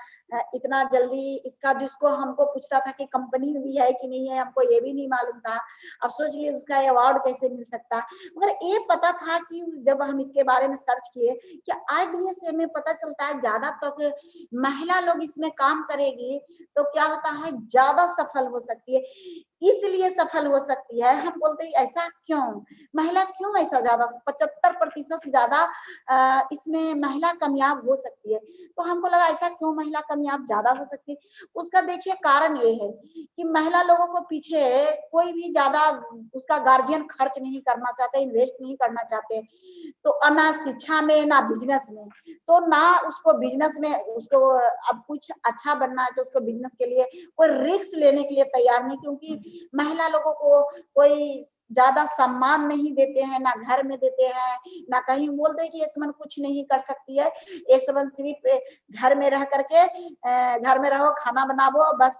इतना जल्दी इसका, जिसको हमको पूछता था कि कंपनी भी है कि नहीं है, हमको ये भी नहीं मालूम था। अब सोच लीजिए उसका अवार्ड कैसे मिल सकता। मगर ये पता था कि जब हम इसके बारे में सर्च किए कि IDSA में पता चलता है ज्यादा तो महिला लोग इसमें काम करेगी तो क्या होता है, ज्यादा सफल हो सकती है। इसलिए सफल हो सकती है। हम बोलते हैं ऐसा क्यों, महिला क्यों ऐसा ज्यादा 75% ज्यादा इसमें महिला कामयाब हो सकती है। तो हमको लगा ऐसा क्यों महिला कामयाब ज्यादा हो सकती है। उसका देखिए कारण ये है कि महिला लोगों को पीछे कोई भी ज्यादा उसका गार्जियन खर्च नहीं करना चाहते, इन्वेस्ट नहीं करना चाहते। तो ना शिक्षा में ना बिजनेस में, तो ना उसको बिजनेस में, उसको अब कुछ अच्छा बनना है तो उसको बिजनेस के लिए कोई रिस्क लेने के लिए तैयार नहीं। क्योंकि महिला लोगों को कोई ज्यादा सम्मान नहीं देते हैं, ना घर में देते हैं, ना कहीं बोलते हैं कि A7 कुछ नहीं कर सकती है। A7 सिर्फ घर में रह करके घर में रहो, खाना बनाओ, बस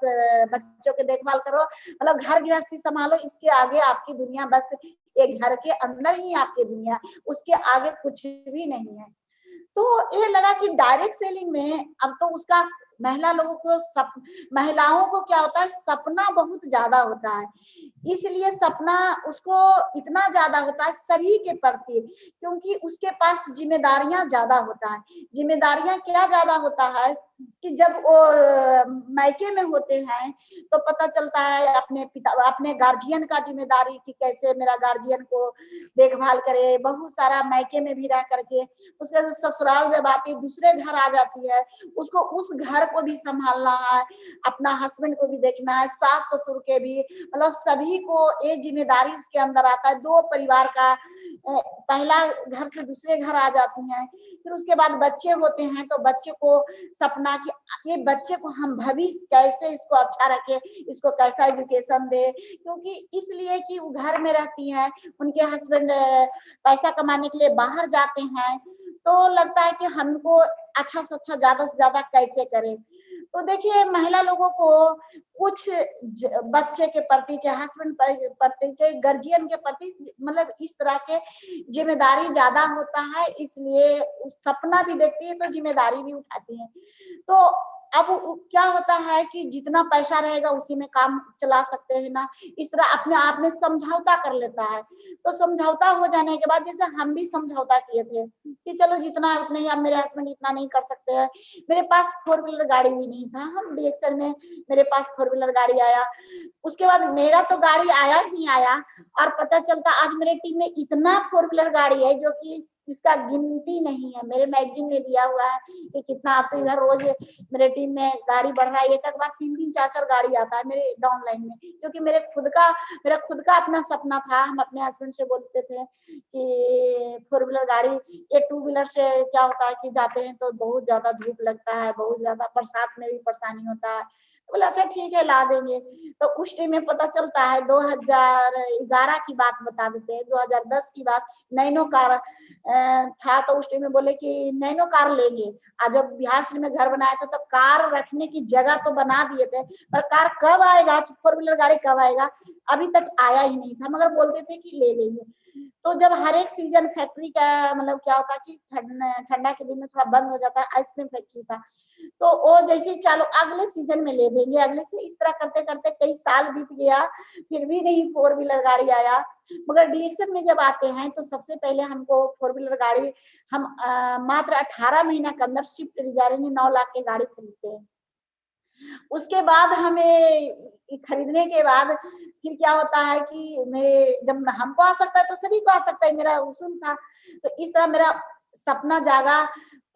बच्चों की देखभाल करो, मतलब घर गृहस्थी संभालो, इसके आगे आपकी दुनिया बस एक घर के अंदर ही आपकी दुनिया, उसके आगे कुछ भी नहीं है। तो ये लगा कि डायरेक्ट सेलिंग में अब तो उसका महिला लोगों को महिलाओं को क्या होता है, सपना बहुत ज्यादा होता है, इसलिए सपना उसको इतना ज्यादा होता है सभी के प्रति, क्योंकि उसके पास जिम्मेदारियां ज्यादा होता है। जिम्मेदारियां क्या ज्यादा होता है कि जब वो मायके में होते हैं तो पता चलता है अपने गार्जियन का जिम्मेदारी कि कैसे मेरा गार्जियन को देखभाल करे, बहुत सारा मायके में भी रह करके, उसके ससुराल जब आती दूसरे घर आ जाती है, उसको उस घर को भी संभालना है, अपना हस्बैंड को भी देखना है, सास ससुर के भी, मतलब सभी को एक जिम्मेदारी इसके अंदर आता है। दो परिवार का पहला घर से दूसरे घर आ जाती हैं, फिर उसके बाद बच्चे होते हैं तो बच्चे को सपना कि ये बच्चे को हम भविष्य कैसे इसको अच्छा रखे, इसको कैसा एजुकेशन दे, क्योंकि इसलिए कि वो घर में रहती है, उनके हस्बैंड पैसा कमाने के लिए बाहर जाते हैं, तो लगता है कि हमको अच्छा से अच्छा ज्यादा से ज्यादा कैसे करें। तो देखिए महिला लोगों को कुछ बच्चे के प्रति, चाहे हस्बैंड प्रति, चाहे गार्जियन के प्रति, मतलब इस तरह के जिम्मेदारी ज्यादा होता है, इसलिए सपना भी देखती है तो जिम्मेदारी भी उठाती है। तो अब क्या होता है कि जितना पैसा रहेगा उसी में काम चला सकते हैं ना, इस तरह अपने आप में समझौता कर लेता है। तो समझौता हो जाने के बाद, जैसे हम भी समझौता किए थे कि चलो जितना है उतना ही, अब मेरे हस्बैंड इतना नहीं कर सकते हैं, मेरे पास 4 व्हीलर गाड़ी भी नहीं था, हम डीएक्सएल में मेरे पास 4 व्हीलर गाड़ी आया, उसके बाद मेरा तो गाड़ी आया ही आया, और पता चलता आज मेरे टीम में इतना 4 व्हीलर गाड़ी है जो कि इसका गिनती नहीं है, मेरे मैगजीन में दिया हुआ है कि कितना। आप तो इधर रोज मेरे टीम में गाड़ी बढ़ रहा है, एक बार 3-3 4-4 गाड़ी आता है मेरे डाउनलाइन में, क्योंकि मेरा खुद का अपना सपना था। हम अपने हस्बैंड से बोलते थे कि 4 व्हीलर गाड़ी, ये 2 व्हीलर से क्या होता है कि जाते हैं तो बहुत ज्यादा धूप लगता है, बहुत ज्यादा बरसात में भी परेशानी होता है, तो बोला अच्छा ठीक है ला देंगे। तो उस टाइम में पता चलता है 2011 की बात बता देते हैं, 2010 की बात, नैनो कार था, तो उस टाइम में बोले कि नैनो कार लेंगे। आज जब बिहार में घर बनाया था तो कार रखने की जगह तो बना दिए थे, पर कार कब आएगा, 4 व्हीलर गाड़ी कब आएगा, अभी तक आया ही नहीं था, मगर बोलते थे कि ले लेंगे। तो जब हर एक सीजन फैक्ट्री का मतलब क्या होता है कि ठंडा के दिन में थोड़ा बंद हो जाता है, आइसक्रीम फैक्ट्री था, तो वो जैसे चालू अगले सीजन में ले देंगे, अगले से, इस तरह करते करते कई साल बीत गया, फिर भी नहीं 4 व्हीलर गाड़ी आया। मगर डीएक्सएल में जब आते हैं तो सबसे पहले हमको 4 व्हीलर गाड़ी हम मात्र 18 महीना के अंदर स्विफ्ट डिजायर 9 लाख की गाड़ी खरीदते हैं। उसके बाद हमें खरीदने के बाद फिर क्या होता है कि मेरे जब हमको आ सकता है तो सभी को आ सकता है, मेरा उसूल था, तो इस तरह मेरा सपना जागा।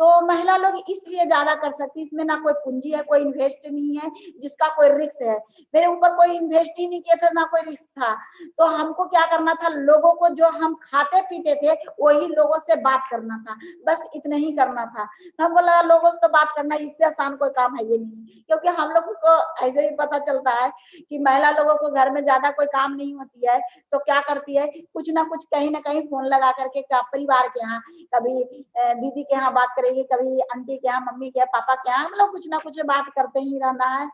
तो महिला लोग इसलिए ज्यादा कर सकती, इसमें ना कोई पूंजी है, कोई इन्वेस्ट नहीं है, जिसका कोई रिस्क है। मेरे ऊपर कोई इन्वेस्ट ही नहीं किया था, ना कोई रिस्क था, तो हमको क्या करना था, लोगों को जो हम खाते पीते थे वही लोगों से बात करना था, बस इतना ही करना था। तो हमको लगा लोगों से तो बात करना, इससे आसान कोई काम है ये नहीं, क्योंकि हम लोगों को ऐसे भी पता चलता है कि महिला लोगों को घर में ज्यादा कोई काम नहीं होती है, तो क्या करती है, कुछ ना कुछ कहीं ना कहीं फोन लगा करके परिवार के यहाँ, कभी दीदी के यहाँ बात करेगी, कभी आंटी के यहाँ, मम्मी के यहाँ, पापा के यहाँ, मतलब कुछ ना कुछ बात करते ही रहना है।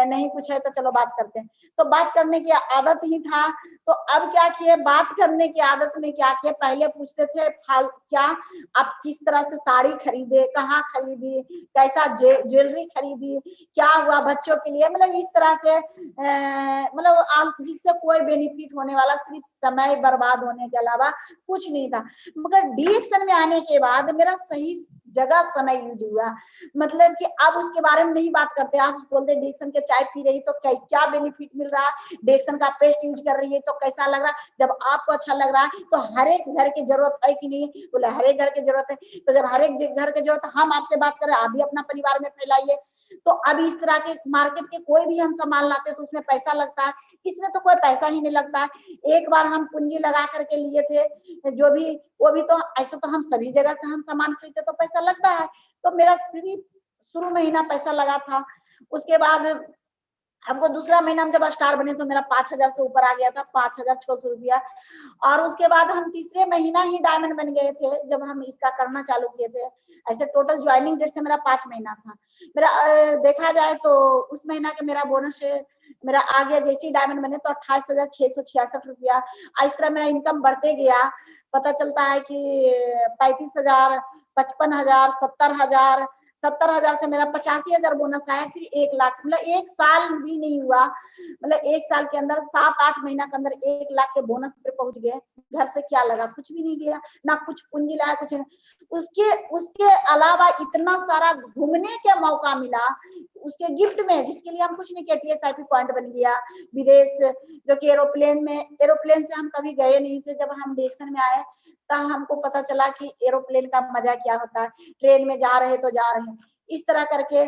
नहीं कुछ है तो चलो बात करते हैं, तो बात करने की आदत ही था। तो अब क्या किए, बात करने की आदत में क्या किए, पहले पूछते थे क्या आप किस तरह से साड़ी खरीदे, कहाँ खरीदी, कैसा ज्वेलरी खरीदी, क्या हुआ बच्चों के लिए, मतलब इस तरह से मतलब जिससे कोई बेनिफिट होने वाला, सिर्फ समय बर्बाद होने के अलावा कुछ नहीं था। मगर डीएक्सएल में आने के बाद मेरा सही जगह समय यूज हुआ, मतलब कि अब उसके बारे में नहीं बात करते, आप बोलते डीएक्सएल के चाय पी रही तो क्या बेनिफिट मिल रहा है, डीएक्सएल का पेस्ट यूज कर रही है तो कैसा लग रहा है, जब आपको अच्छा लग रहा है तो हर एक घर की जरूरत है कि नहीं, बोले हर एक घर की जरूरत है, तो जब हर एक घर की जरूरत है, हम आपसे बात करें, आप भी अपना परिवार में फैलाइए। तो अब इस तरह के मार्केट के कोई भी हम सामान लाते तो उसमें पैसा लगता है, इसमें तो कोई पैसा ही नहीं लगता है। एक बार हम पूंजी लगा करके लिए थे जो भी, वो भी तो ऐसे तो हम सभी जगह से हम सामान खरीदते तो पैसा लगता है, तो मेरा सिर्फ शुरू महीना पैसा लगा था। उसके बाद हमको दूसरा महीना हम जब स्टार बने तो मेरा 5,000 से ऊपर आ गया था, 5,600 रुपया। और उसके बाद हम तीसरे महीना ही डायमंड बन गए थे जब हम इसका करना चालू किए थे। ऐसे टोटल ज्वाइनिंग डेट से मेरा 5 महीना था। मेरा देखा जाए तो उस महीना के मेरा बोनस मेरा आ गया, जैसे ही डायमंड बने तो 28,666 रुपया। इस तरह मेरा इनकम बढ़ते गया, पता चलता है कि 35,000, 55,000, 70,000, 70,000 से मेरा 85,000 बोनस आया, फिर 1 लाख, मतलब 1 साल भी नहीं हुआ, मतलब 1 साल के अंदर 7-8 महीना के अंदर 1 लाख के बोनस पे पहुंच गए। घर से क्या लगा, कुछ भी नहीं गया, ना कुछ पूंजी लाया, कुछ नहीं। उसके अलावा इतना सारा घूमने का मौका मिला उसके गिफ्ट में, जिसके लिए हम कुछ नहीं किया। TSIP पॉइंट बन गया विदेश, जो कि एरोप्लेन से हम कभी गए नहीं थे। जब हम डिएक्सन में आए तब हमको पता चला कि एरोप्लेन का मजा क्या होता है, ट्रेन में जा रहे तो जा रहे हैं, इस तरह करके।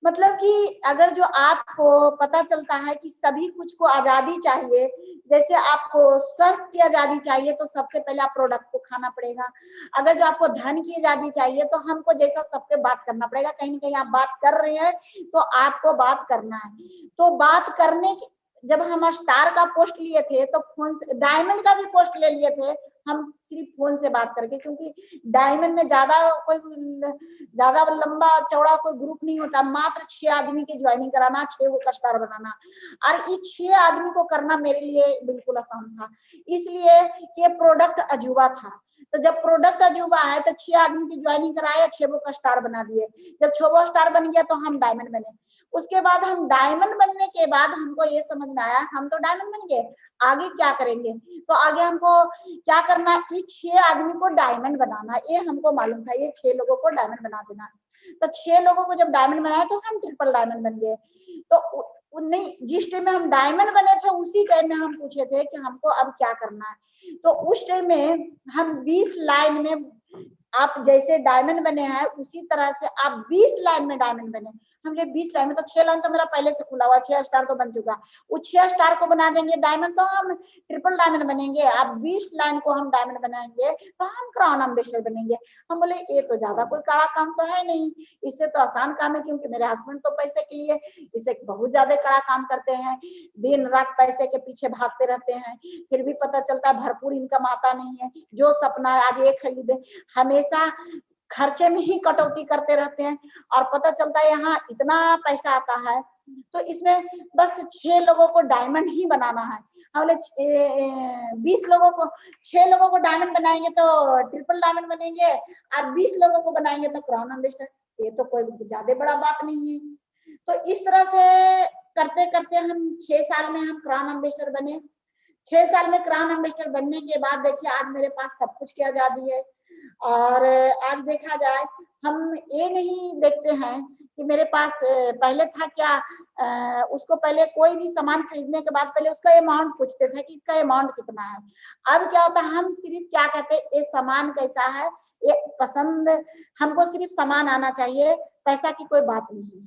मतलब कि अगर जो आपको पता चलता है कि सभी कुछ को आजादी चाहिए, जैसे आपको स्वास्थ्य की आजादी चाहिए तो सबसे पहले आप प्रोडक्ट को खाना पड़ेगा। अगर जो आपको धन की आजादी चाहिए तो हमको जैसा सबके बात करना पड़ेगा। कहीं ना कहीं आप बात कर रहे हैं तो आपको बात करना है। तो बात करने की, जब हम स्टार का पोस्ट लिए थे तो फोन से, डायमंड का भी पोस्ट ले लिए थे हम सिर्फ फोन से बात करके, क्योंकि डायमंड में ज्यादा लंबा चौड़ा कोई ग्रुप नहीं होता, मात्र 6 आदमी के ज्वाइनिंग कराना, 6 को स्टार बनाना, और इस 6 आदमी को करना मेरे लिए बिल्कुल आसान था, इसलिए कि प्रोडक्ट अजूबा था। तो जब प्रोडक्ट अजूबा है तो 6 आदमी की ज्वाइनिंग कराया, 6 का स्टार बना दिए। जब 6 स्टार बन गया तो हम डायमंड बने। उसके बाद हम डायमंड बनने के बाद हमको ये समझ में आया, हम तो डायमंड बन गए, आगे क्या करेंगे। तो आगे हमको क्या करना, ये 6 आदमी को डायमंड बनाना, ये हमको मालूम था, ये 6 लोगों को डायमंड बना देना। तो 6 लोगों को जब डायमंड बनाया तो हम ट्रिपल डायमंड बन गए। तो नहीं, जिस टाइम में हम डायमंड बने थे उसी टाइम में हम पूछे थे कि हमको अब क्या करना है। तो उस टाइम में हम 20 लाइन में, आप जैसे डायमंड बने हैं उसी तरह से आप 20 लाइन में डायमंड बने। हमने 20 लाइन में, तो 6 लाइन तो मेरा पहले से खुला हुआ, 6 स्टार तो बन चुका, वो 6 स्टार को बना देंगे डायमंड तो हम ट्रिपल डायमंड बनेंगे। अब 20 लाइन को हम डायमंड बनाएंगे तो हम क्राउन एम्बेसडर बनेंगे। हम बोले ये तो ज्यादा कोई कड़ा काम तो है नहीं, इससे तो आसान काम है, क्योंकि मेरे हस्बैंड तो पैसे के लिए इससे बहुत ज्यादा कड़ा काम करते हैं, दिन रात पैसे के पीछे भागते रहते हैं, फिर भी पता चलता है भरपूर इनकम आता नहीं है। जो सपना है आज ये खरीदे, हमेशा खर्चे में ही कटौती करते रहते हैं, और पता चलता है यहाँ इतना पैसा आता है। तो इसमें बस 6 लोगों को डायमंड ही बनाना है। हम लोग 20 लोगों को, 6 लोगों को डायमंड बनाएंगे तो ट्रिपल डायमंड बनेंगे, और 20 लोगों को बनाएंगे तो क्राउन एम्बेसडर। ये तो कोई ज्यादा बड़ा बात नहीं है। तो इस तरह से करते करते हम 6 साल में हम क्राउन एम्बेसडर बने। 6 साल में क्राउन एम्बेसडर बनने के बाद देखिए आज मेरे पास सब कुछ की आजादी है। और आज देखा जाए, हम ये नहीं देखते हैं कि मेरे पास पहले था क्या, उसको पहले कोई भी सामान खरीदने के बाद पहले उसका अमाउंट पूछते थे कि इसका अमाउंट कितना है। अब क्या होता है, हम सिर्फ क्या कहते हैं, ये सामान कैसा है, ये पसंद, हमको सिर्फ सामान आना चाहिए, पैसा की कोई बात नहीं है।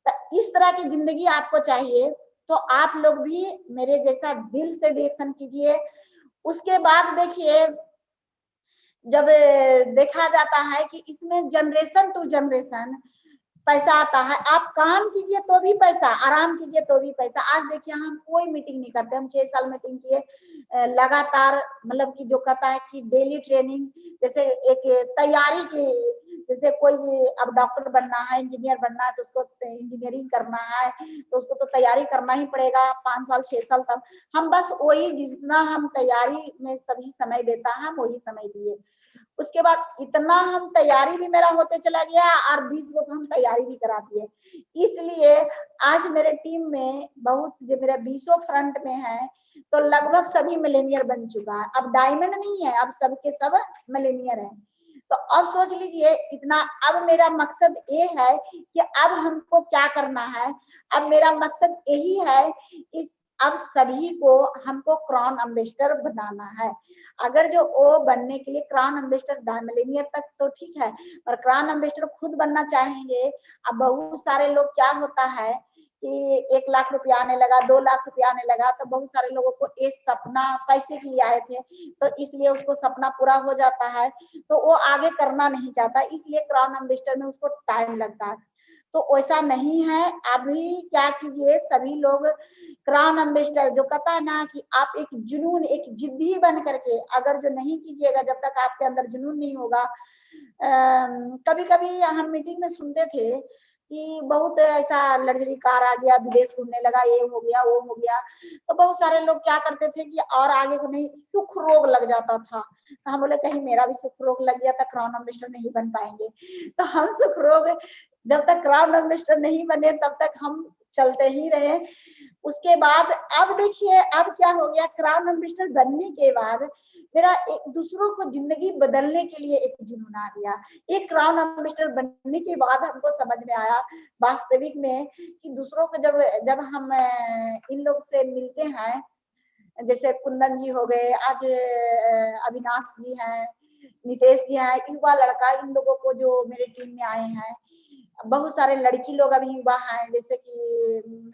तो इस तरह की जिंदगी आपको चाहिए तो आप लोग भी मेरे जैसा दिल से डिएक्शन कीजिए। उसके बाद देखिए, जब देखा जाता है कि इसमें जनरेशन टू जनरेशन पैसा आता है, आप काम कीजिए तो भी पैसा, आराम कीजिए तो भी पैसा। आज देखिए हम कोई मीटिंग नहीं करते, हम 6 साल मीटिंग किए लगातार, मतलब कि जो कहता है कि डेली ट्रेनिंग, जैसे एक तैयारी की, जैसे कोई अब डॉक्टर बनना है, इंजीनियर बनना है तो उसको इंजीनियरिंग करना है तो उसको तो तैयारी करना ही पड़ेगा 5 साल 6 साल तक। हम बस वही, जितना हम तैयारी में सभी समय देता है हम वही समय दिए। उसके बाद इतना हम तैयारी भी मेरा होते चला गया और 20 को हम तैयारी भी करा दिए। इसलिए आज मेरे टीम में बहुत, जो मेरा 20 फ्रंट में है तो लगभग सभी मिलेनियर बन चुका है। अब डायमंड नहीं है, अब सबके सब मिलेनियर है। तो अब सोच लीजिए इतना, अब मेरा मकसद ये है कि अब हमको क्या करना है। अब मेरा मकसद यही है कि अब सभी को हमको क्राउन एम्बेसडर बनाना है। अगर जो वो बनने के लिए क्राउन एम्बेसडर मिलेनियर तक तो ठीक है, पर क्राउन एम्बेसडर खुद बनना चाहेंगे। अब बहुत सारे लोग, क्या होता है कि 1 लाख रुपया आने लगा, 2 लाख रुपया आने लगा, तो बहुत सारे लोगों को ये सपना पैसे के लिए आए थे तो इसलिए उसको सपना पूरा हो जाता है तो वो आगे करना नहीं चाहता, इसलिए क्राउन एम्बेसडर में उसको टाइम लगता है। तो वैसा नहीं है। अभी क्या कीजिए, सभी लोग क्राउन एम्बेसडर, जो कहता है ना कि आप एक जुनून, एक जिद्दी बन करके अगर जो नहीं कीजिएगा, जब तक आपके अंदर जुनून नहीं होगा। कभी कभी हम मीटिंग में सुनते थे कि बहुत ऐसा लग्जरी कार आ गया, विदेश घूमने लगा, ये हो गया वो हो गया। तो बहुत सारे लोग क्या करते थे कि और आगे को नहीं, सुख रोग लग जाता था। तो हम बोले कहीं मेरा भी सुख रोग लग गया था, क्राउन एम्बेसडर नहीं बन पाएंगे। तो हम सुख रोग जब तक क्राउन एम्बेसडर नहीं बने तब तक हम चलते ही रहे। उसके बाद अब देखिए अब क्या हो गया, क्राउन एम्बेसडर बनने के बाद मेरा एक दूसरों को जिंदगी बदलने के लिए एक जुनून आ गया। एक क्राउन एम्बेसडर बनने के बाद हमको समझ में आया वास्तविक में कि दूसरों को जब जब हम इन लोग से मिलते हैं, जैसे कुंदन जी हो गए, आज अविनाश जी हैं, नितेश जी हैं, युवा लड़का, इन लोगों को जो मेरे टीम में आए हैं, बहुत सारे लड़की लोग अभी युवा हैं, जैसे कि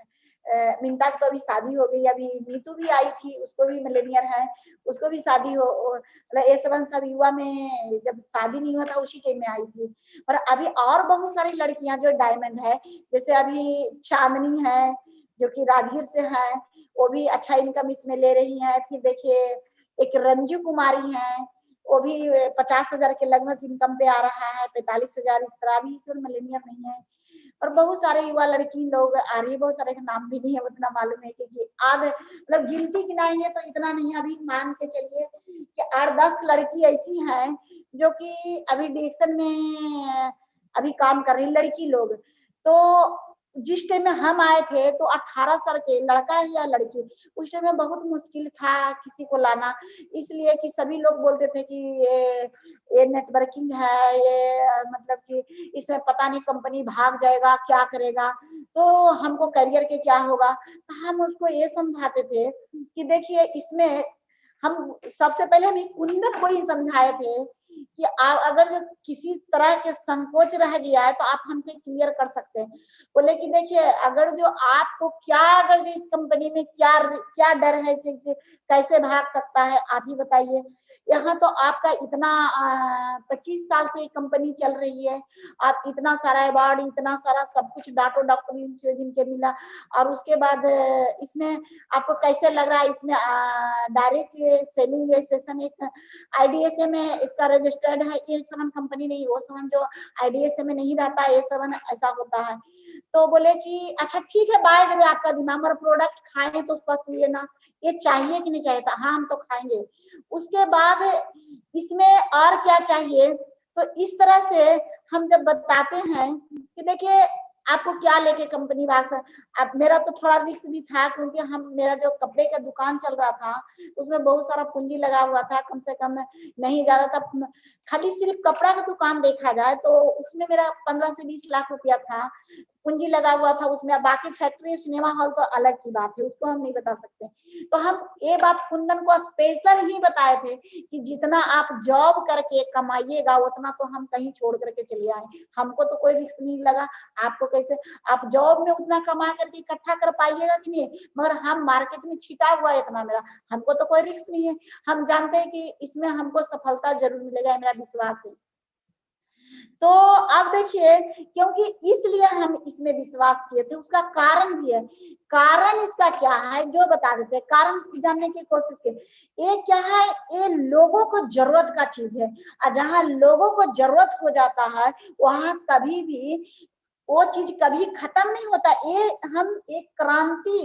मिंता की तो अभी शादी हो गई, अभी नीतू भी आई थी, उसको भी मिलेनियर है, उसको भी शादी हो, मतलब ये सब युवा में जब शादी नहीं हुआ था उसी टाइम में आई थी। और अभी और बहुत सारी लड़कियां जो डायमंड है, जैसे अभी चांदनी है जो कि राजगीर से है, वो भी अच्छा इनकम इसमें ले रही है। फिर देखिए एक रंजू कुमारी है, वो भी 50,000 के लगभग इनकम पे आ रहा है, 45,000 इस तरह, भी इसमें मिलेनियर नहीं है। और बहुत सारे युवा लड़की लोग आ रही है, बहुत सारे का नाम भी नहीं है उतना मालूम है, क्योंकि आध मतलब गिनती गिनाएंगे तो इतना नहीं, अभी मान के चलिए कि 8-10 लड़की ऐसी हैं जो कि अभी डिएक्शन में अभी काम कर रही लड़की लोग। तो जिस टाइम में हम आए थे तो 18 साल के लड़का है या लड़की, उस टाइम में बहुत मुश्किल था किसी को लाना, इसलिए कि सभी लोग बोलते थे कि ये नेटवर्किंग है, ये मतलब कि इसमें पता नहीं कंपनी भाग जाएगा, क्या करेगा, तो हमको करियर के क्या होगा। तो हम उसको ये समझाते थे कि देखिए इसमें हम सबसे पहले हम कुंदन को ही समझाए थे कि आप अगर जो किसी तरह के संकोच रह गया है तो आप हमसे क्लियर कर सकते हैं। बोले कि देखिए अगर जो आपको क्या, अगर जो इस कंपनी में क्या क्या डर है, कैसे भाग सकता है आप ही बताइए। यहाँ तो आपका इतना 25 साल से कंपनी चल रही है, आप इतना सारा अवार्ड, इतना सारा सब कुछ डाटो डॉक्यूमेंट्स जिनके मिला, और उसके बाद इसमें आपको कैसे लग रहा है, इसमें डायरेक्ट सेलिंग सेशन एक आईडीएसए में इसका रजिस्टर्ड है, ये सेवन कंपनी नहीं, वो सेवन जो आईडीएसए में नहीं रहता, ये सेवन ऐसा होता है। तो बोले कि अच्छा ठीक है, बाय द वे आपका दिमाग, और प्रोडक्ट खाएं तो स्वस्थ लेना, ये चाहिए कि नहीं चाहिए था, हाँ हम तो खाएंगे। उसके बाद इसमें और क्या चाहिए, तो इस तरह से हम जब बताते हैं कि देखिए आपको क्या लेके कंपनी भाग सकती। अब मेरा तो थोड़ा रिस्क भी था, क्योंकि हम मेरा जो कपड़े का दुकान चल रहा था उसमें बहुत सारा पूंजी लगा हुआ था, कम से कम नहीं ज्यादा था, खाली सिर्फ कपड़ा का दुकान देखा जाए तो उसमें मेरा 15 से 20 लाख रुपया था, पूंजी लगा हुआ था उसमें। बाकी फैक्ट्री सिनेमा हॉल तो अलग की बात है, उसको हम नहीं बता सकते। तो हम ये बात कुंदन को स्पेशल ही बताए थे कि जितना आप जॉब करके कमाइएगा उतना तो हम कहीं छोड़ करके चले आए, हमको तो कोई रिस्क नहीं लगा। आपको कैसे, आप जॉब में उतना कमा करके इकट्ठा कर पाइएगा कि नहीं, मगर हम मार्केट में छिटा हुआ है इतना मेरा, हमको तो कोई रिस्क नहीं है, हम जानते हैं कि इसमें हमको सफलता जरूर मिलेगा, मेरा विश्वास है। तो अब देखिए, क्योंकि इसलिए हम इसमें विश्वास किए थे, उसका कारण भी है। कारण इसका क्या है जो बता देते हैं, कारण जानने की कोशिश की। ये क्या है, ये लोगों को जरूरत का चीज है, और जहां लोगों को जरूरत हो जाता है वहां कभी भी वो चीज कभी खत्म नहीं होता। ये हम एक क्रांति,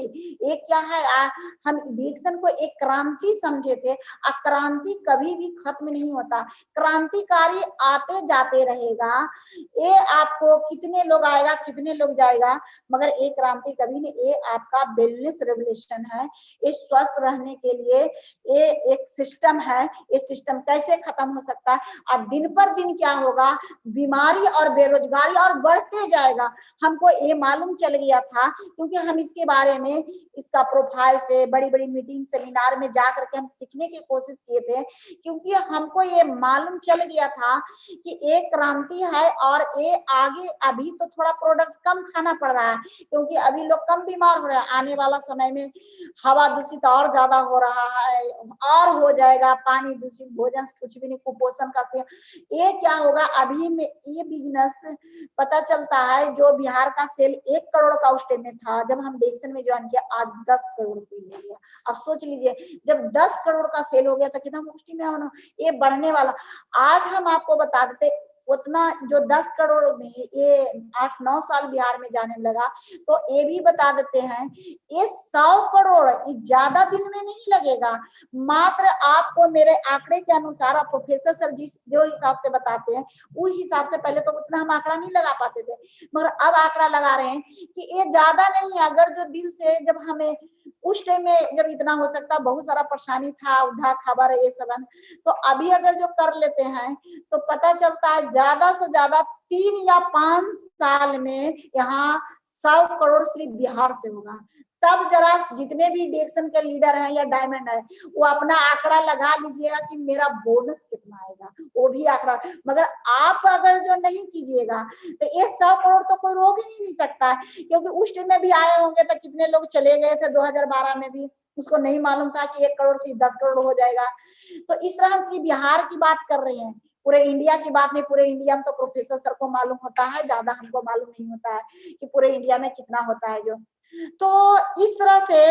एक क्या है हम डिएक्शन को एक क्रांति समझे थे, और क्रांति कभी भी खत्म नहीं होता, क्रांतिकारी आते जाते रहेगा। ये आपको कितने लोग आएगा कितने लोग जाएगा, मगर एक क्रांति कभी नहीं। ये आपका वेलनेस रेवोल्यूशन है, ये स्वस्थ रहने के लिए ये एक सिस्टम है। ये सिस्टम कैसे खत्म हो सकता है, और दिन पर दिन क्या होगा, बीमारी और बेरोजगारी और बढ़ते जाएगा। हमको ये मालूम चल गया था, क्योंकि हम इसके बारे में इसका प्रोफाइल से बड़ी बड़ी मीटिंग सेमिनार में जा करके हम सीखने की कोशिश किए थे, क्योंकि हमको ये मालूम चल गया था कि एक क्रांति है, और ये आगे अभी तो थोड़ा प्रोडक्ट कम खाना पड़ रहा है, क्योंकि अभी लोग कम बीमार हो रहे हैं। आने वाला समय में हवा दूषित और ज्यादा हो रहा है, और हो जाएगा, पानी दूषित, भोजन कुछ भी नहीं, कुपोषण का से ये क्या होगा। अभी में ये बिजनेस पता चलता है, जो बिहार का सेल 1 करोड़ का उस टाइम में था जब हम डिएक्शन में ज्वाइन किया, आज 10 करोड़ सेल हो गया। अब सोच लीजिए, जब 10 करोड़ का सेल हो गया तो कितना मुश्किल में ये बढ़ने वाला। आज हम आपको बता देते, उतना जो 10 करोड़ में ये 8-9 साल बिहार में जाने लगा, तो ये भी बता देते हैं ये 100 करोड़ ये ज्यादा दिन में नहीं लगेगा। मात्र आपको मेरे आंकड़े के अनुसार, आप प्रोफेसर सर जी जो हिसाब से बताते हैं उस हिसाब से, पहले तो उतना हम आंकड़ा नहीं लगा पाते थे, मगर अब आंकड़ा लगा रहे हैं कि ये ज्यादा नहीं है। अगर जो दिल से, जब हमें उस टाइम में जब इतना हो सकता, बहुत सारा परेशानी था, उधा खबर ये सब, तो अभी अगर जो कर लेते हैं तो पता चलता है ज्यादा से ज्यादा 3 या 5 साल में यहाँ 100 करोड़ सिर्फ बिहार से होगा। तब जरा जितने भी डिएक्शन के लीडर हैं या डायमंड है, वो अपना आंकड़ा लगा लीजिएगा कि मेरा बोनस कितना आएगा, वो भी आंकड़ा। मगर आप अगर जो नहीं कीजिएगा तो ये 100 करोड़ तो कोई रोक ही नहीं सकता है, क्योंकि उस टाइम में भी आए होंगे तो कितने लोग चले गए थे 2012 में भी, उसको नहीं मालूम था कि 1 करोड़ से 10 करोड़ हो जाएगा। तो इस तरह हम सिर्फ बिहार की बात कर रहे हैं, पूरे इंडिया की बात नहीं। पूरे इंडिया में तो प्रोफेसर सर को मालूम होता है, ज्यादा हमको मालूम नहीं होता है कि पूरे इंडिया में कितना होता है जो। तो इस तरह से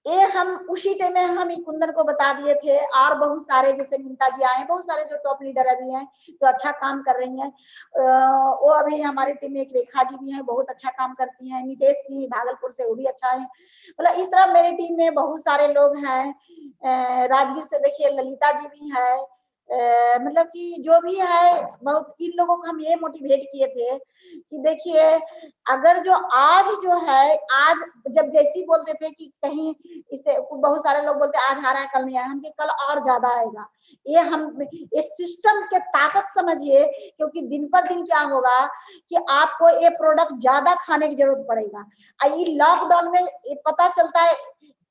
ये हम उसी टाइम में हम कुंदन को बता दिए थे, और बहुत सारे जैसे मिंता जी आए, बहुत सारे जो टॉप लीडर अभी हैं जो अच्छा काम कर रही हैं। वो अभी हमारी टीम में एक रेखा जी भी हैं, बहुत अच्छा काम करती हैं। नितेश जी भागलपुर से, वो भी अच्छा है। मतलब इस तरह मेरी टीम में बहुत सारे लोग हैं। राजगीर से देखिए ललिता जी भी है। मतलब कि जो भी है, बहुत इन लोगों को हम ये मोटिवेट किए थे कि देखिए अगर जो आज जो है, आज जब जैसी बोलते थे कि कहीं इसे, बहुत सारे लोग बोलते आज आ रहा है कल नहीं आया, हम कल और ज्यादा आएगा। ये हम ये सिस्टम के ताकत समझिए, क्योंकि दिन पर दिन क्या होगा कि आपको ये प्रोडक्ट ज्यादा खाने की जरूरत पड़ेगा। ये लॉकडाउन में ये पता चलता है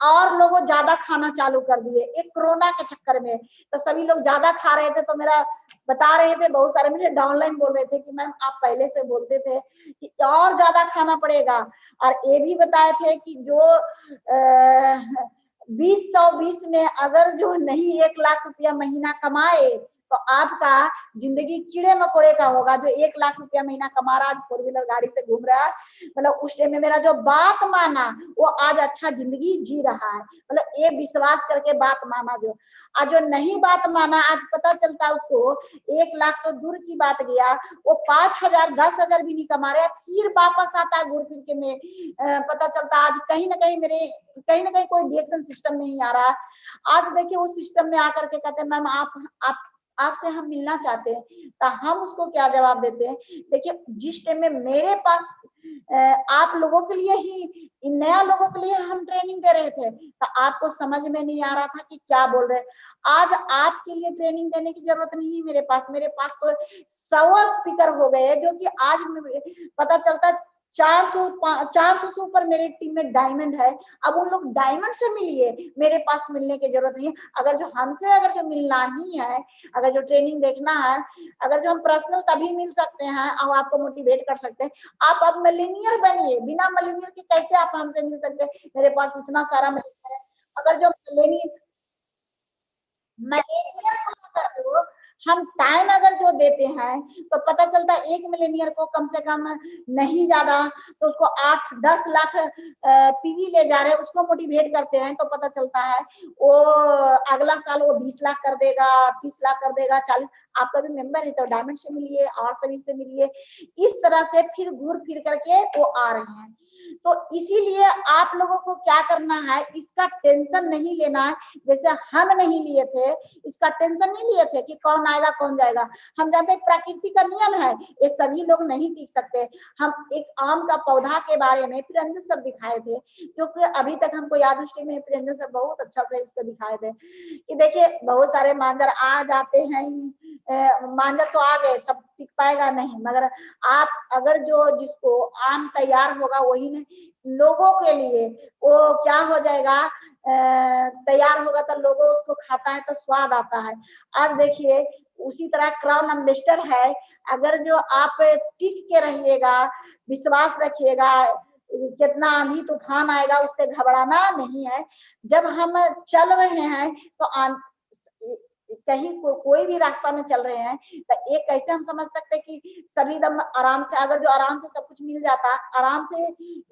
और लोगों ज्यादा खाना चालू कर दिए एक कोरोना के चक्कर में, तो सभी लोग ज्यादा खा रहे थे। तो मेरा बता रहे थे बहुत सारे, मुझे डाउनलाइन बोल रहे थे कि मैम आप पहले से बोलते थे कि और ज्यादा खाना पड़ेगा। और ये भी बताए थे कि जो 2020 में अगर जो नहीं 1 लाख रुपया महीना कमाए तो आपका जिंदगी कीड़े मकोड़े का होगा। जो 1 लाख रुपया महीना कमा रहा, आज 4 व्हीलर गाड़ी से घूम रहा है, मतलब उस टाइम में मेरा जो बात माना वो आज अच्छा जिंदगी जी रहा है। मतलब ये विश्वास करके बात माना, जो आज जो नहीं बात माना, आज पता चलता है उसको 1 लाख तो दूर की बात गया, वो 5,000 10,000 भी नहीं कमा रहे, फिर वापस आता है घूर फिर के में। पता चलता आज कहीं ना कहीं मेरे, कहीं ना कहीं कोई डिएक्शन सिस्टम नहीं आ रहा। आज देखिए उस सिस्टम में आकर के कहते हैं मैम आप आपसे हम मिलना चाहते हैं, तो हम उसको क्या जवाब देते हैं। देखिए जिस टाइम में मेरे पास आप लोगों के लिए ही, इन नया लोगों के लिए हम ट्रेनिंग दे रहे थे, तो आपको समझ में नहीं आ रहा था कि क्या बोल रहे हैं। आज आपके लिए ट्रेनिंग देने की जरूरत नहीं है मेरे पास तो 100 स्पीकर हो गए, जो कि आज पता चलता 400 से ऊपर मेरी टीम में डायमंड है। अब उन लोग डायमंड से मिलिए, मेरे पास मिलने की जरूरत नहीं है। अगर जो हमसे अगर जो मिलना ही है, अगर जो ट्रेनिंग देखना है, अगर जो हम पर्सनल तभी मिल सकते हैं और आपको मोटिवेट कर सकते हैं। आप अब मिलीनियर बनिए, बिना मिलीनियर के कैसे आप हमसे मिल सकते हैं। मेरे पास इतना सारा मिलीनियर है। अगर जो मिलीनियर को हम टाइम अगर जो देते हैं तो पता चलता है एक मिलीनियर को कम से कम नहीं ज्यादा तो उसको 8-10 लाख पीवी ले जा रहे हैं, उसको मोटिवेट करते हैं तो पता चलता है वो अगला साल वो 20 लाख कर देगा, 30 लाख कर देगा, 40। आप कभी मेंबर है तो डायमंड से मिलिए और सभी से मिलिए। इस तरह से फिर घूर फिर करके वो आ रहे हैं। तो इसीलिए आप लोगों को क्या करना है, इसका टेंशन नहीं लेना है। जैसे हम नहीं लिए थे, इसका टेंशन नहीं लिए थे कि कौन आएगा कौन जाएगा। हम जानते हैं प्रकृति का नियम है, ये सभी लोग नहीं टिक सकते। हम एक आम का पौधा के बारे में प्रियंजन सर दिखाए थे, क्योंकि अभी तक हमको याद दृष्टि में प्रियंजन सर बहुत अच्छा से इसको दिखाए थे कि देखिए बहुत सारे मांजर आ जाते हैं, मांजर तो आ गए, सब टिक पाएगा नहीं, मगर आप अगर जो जिसको आम तैयार होगा वही नहीं लोगों के लिए वो क्या हो जाएगा, तैयार होगा तो लोगों उसको खाता है तो स्वाद आता है। आज देखिए उसी तरह क्राउन एम्बेसडर है, अगर जो आप टिक के रहिएगा, विश्वास रखिएगा, कितना आंधी तूफान आएगा उससे घबराना नहीं है। जब हम चल रहे हैं तो कहीं कोई भी रास्ता में चल रहे हैं तो एक कैसे हम समझ सकते हैं कि सभी दम आराम से, अगर जो आराम से सब कुछ मिल जाता, आराम से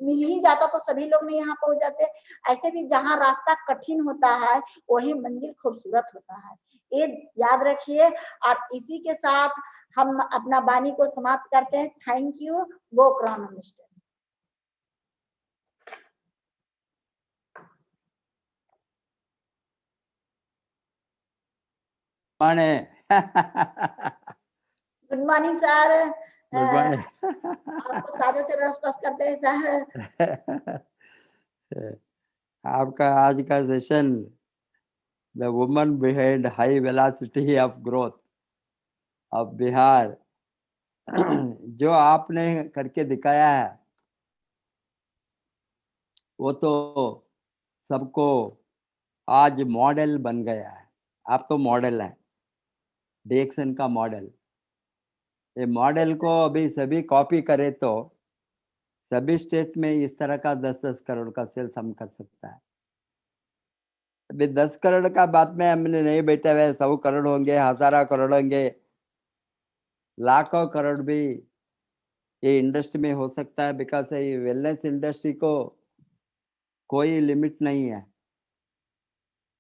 मिल ही जाता तो सभी लोग नहीं यहाँ पहुंच जाते। ऐसे भी जहाँ रास्ता कठिन होता है वही मंजिल खूबसूरत होता है। ये याद रखिए। और इसी के साथ हम अपना वाणी को समाप्त करते हैं। Thank you. गो क्रॉनमिस्टर। माने good morning sir. Good morning. आपको सादर से नमस्कार करते हैं सर। आपका आज का session the woman behind high velocity of growth of Bihar जो आपने करके दिखाया है वो तो सबको आज मॉडल बन गया है। आप तो मॉडल है, डीएक्सन का मॉडल। ये मॉडल को अभी सभी कॉपी करे तो सभी स्टेट में इस तरह का 10-10 करोड़ का सेल्स हम कर सकता है। अभी 10 करोड़ का बात में हमने नहीं बैठे हुए, 100 करोड़ होंगे, 1000 करोड़ होंगे, लाखों करोड़ भी ये इंडस्ट्री में हो सकता है। बिकॉज ये वेलनेस इंडस्ट्री को कोई लिमिट नहीं है,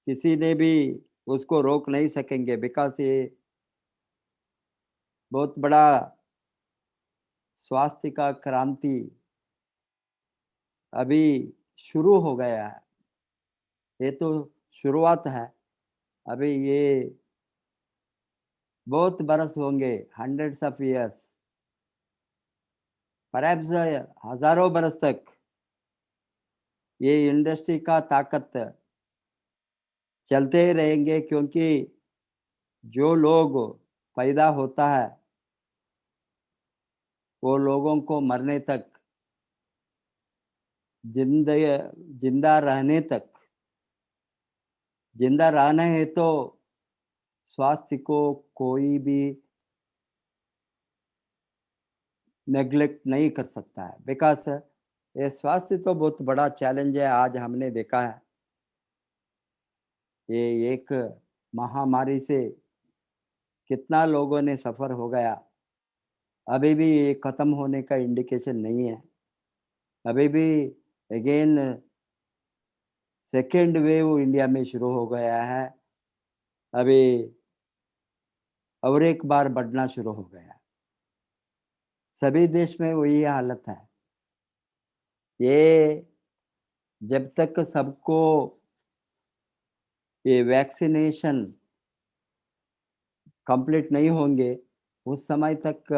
किसी ने भी उसको रोक नहीं सकेंगे। बिकॉज ये बहुत बड़ा स्वास्थ्य का क्रांति अभी शुरू हो गया है। ये तो शुरुआत है, अभी ये बहुत बरस होंगे, हंड्रेड्स ऑफ इयर्स, परहैप्स हजारों बरस तक ये इंडस्ट्री का ताकत चलते ही रहेंगे। क्योंकि जो लोग पैदा होता है वो लोगों को मरने तक, जिंदा रहने तक, जिंदा रहना है तो स्वास्थ्य को कोई भी नेग्लेक्ट नहीं कर सकता है। बिकॉज ये स्वास्थ्य तो बहुत बड़ा चैलेंज है। आज हमने देखा है ये एक महामारी से कितना लोगों ने सफर हो गया, अभी भी ये खत्म होने का इंडिकेशन नहीं है। अभी भी अगेन सेकेंड वेव इंडिया में शुरू हो गया है, अभी और एक बार बढ़ना शुरू हो गया। सभी देश में वही हालत है। ये जब तक सबको ये वैक्सीनेशन कंप्लीट नहीं होंगे उस समय तक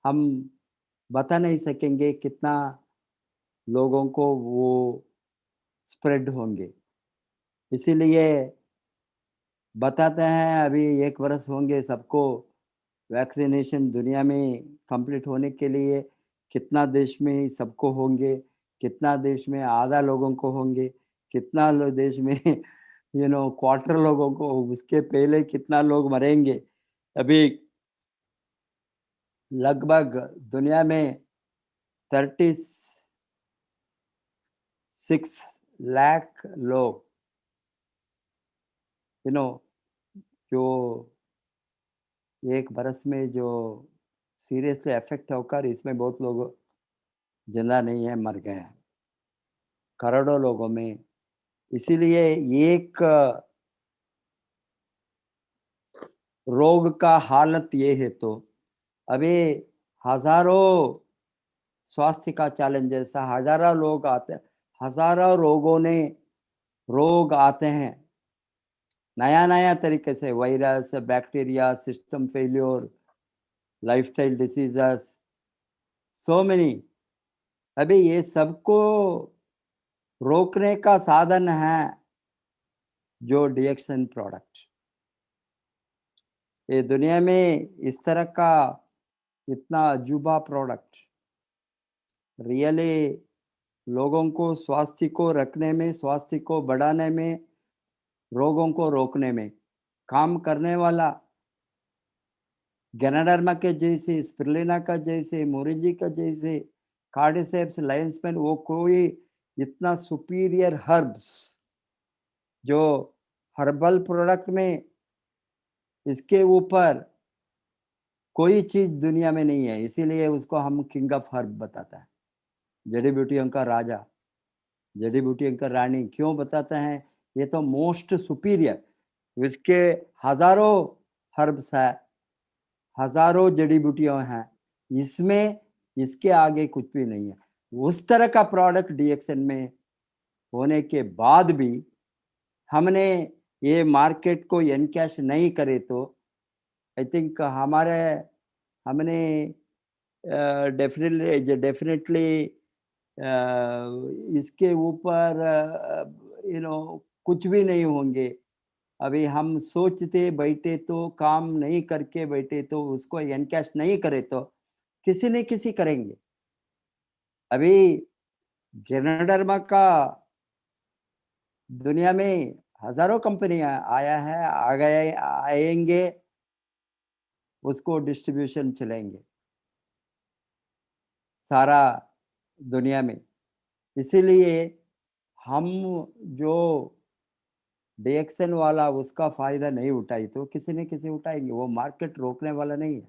हम बता नहीं सकेंगे कितना लोगों को वो स्प्रेड होंगे। इसीलिए बताते हैं अभी 1 वर्ष होंगे सबको वैक्सीनेशन दुनिया में कंप्लीट होने के लिए। कितना देश में सबको होंगे, कितना देश में आधा लोगों को होंगे, कितना देश में क्वार्टर लोगों को, उसके पहले कितना लोग मरेंगे। अभी लगभग दुनिया में 36 लाख लोग जो 1 बरस में जो सीरियसली अफेक्ट होकर, इसमें बहुत लोग जिंदा नहीं है, मर गए हैं, करोड़ों लोगों में। इसीलिए एक रोग का हालत ये है तो अभी हजारों स्वास्थ्य का चैलेंज, जैसा हजारों लोग आते, हजारों रोग आते हैं नया नया तरीके से, virus, bacteria, system failure, lifestyle diseases, so many. अभी ये सबको रोकने का साधन है जो डीएक्सन प्रोडक्ट। ये दुनिया में इस तरह का इतना अजूबा प्रोडक्ट रियली लोगों को स्वास्थ्य को रखने में, स्वास्थ्य को बढ़ाने में, रोगों को रोकने में काम करने वाला, गैनाडर्मा के जैसे, स्पिरुलिना का जैसे, मोरिंजी का जैसे, कार्डिसेप्स, लायंस मैन, वो कोई इतना सुपीरियर हर्ब्स जो हर्बल प्रोडक्ट में इसके ऊपर कोई चीज दुनिया में नहीं है। इसीलिए उसको हम किंग ऑफ हर्ब बताता है, जड़ी बूटियों का राजा, जड़ी बूटियों का रानी क्यों बताते हैं? ये तो मोस्ट सुपीरियर। उसके हजारों हर्ब्स है, हजारों जड़ी बूटियां हैं, इसमें इसके आगे कुछ भी नहीं है। उस तरह का प्रोडक्ट डीएक्सएन में होने के बाद भी हमने ये मार्केट को एनकैश नहीं करे तो आई थिंक हमने डेफिनेटली इसके ऊपर कुछ भी नहीं होंगे। अभी हम सोचते बैठे तो, काम नहीं करके बैठे तो, उसको एनकैश नहीं करे तो किसी न किसी करेंगे। अभी गैनोडर्मा का दुनिया में हजारों कंपनियां आया है, आ गए, आएंगे, उसको डिस्ट्रीब्यूशन चलेंगे सारा दुनिया में। इसीलिए हम जो डीएक्सएन वाला उसका फायदा नहीं उठाई तो किसी न किसी उठाएंगे। वो मार्केट रोकने वाला नहीं है,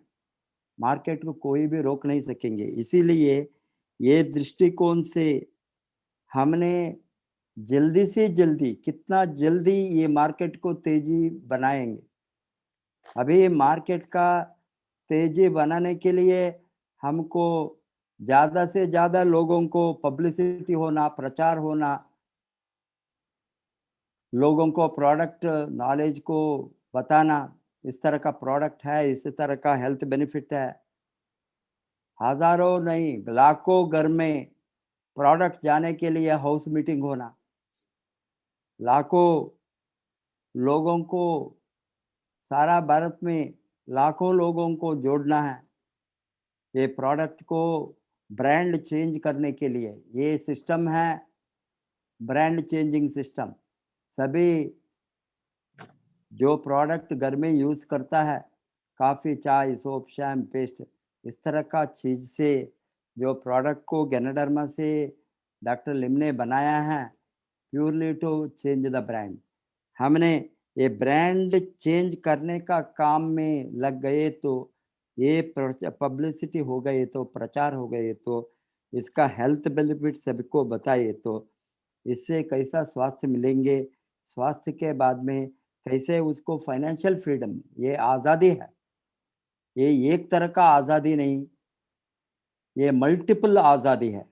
मार्केट को कोई भी रोक नहीं सकेंगे। इसीलिए ये दृष्टिकोण से हमने जल्दी से जल्दी, कितना जल्दी ये मार्केट को तेजी बनाएंगे। अभी मार्केट का तेजी बनाने के लिए हमको ज्यादा से ज्यादा लोगों को पब्लिसिटी होना, प्रचार होना, लोगों को प्रोडक्ट नॉलेज को बताना, इस तरह का प्रोडक्ट है, इस तरह का हेल्थ बेनिफिट है। हजारों नहीं, लाखों घर में प्रोडक्ट जाने के लिए हाउस मीटिंग होना, लाखों लोगों को, सारा भारत में लाखों लोगों को जोड़ना है ये प्रोडक्ट को ब्रांड चेंज करने के लिए। ये सिस्टम है ब्रांड चेंजिंग सिस्टम। सभी जो प्रोडक्ट घर में यूज करता है, काफी, चाय, सोप, शैम्पू, पेस्ट, इस तरह का चीज से जो प्रोडक्ट को गैनोडर्मा से डॉक्टर लिम ने बनाया है, purely to change the brand. हमने ये ब्रांड चेंज करने का काम में लग गए तो, ये पब्लिसिटी हो गई तो, प्रचार हो गए तो, इसका हेल्थ बेनिफिट सबको बताए तो इससे कैसा स्वास्थ्य मिलेंगे, स्वास्थ्य के बाद में कैसे उसको फाइनेंशियल फ्रीडम, ये आज़ादी है, ये एक तरह का आज़ादी नहीं, ये मल्टीपल आज़ादी है।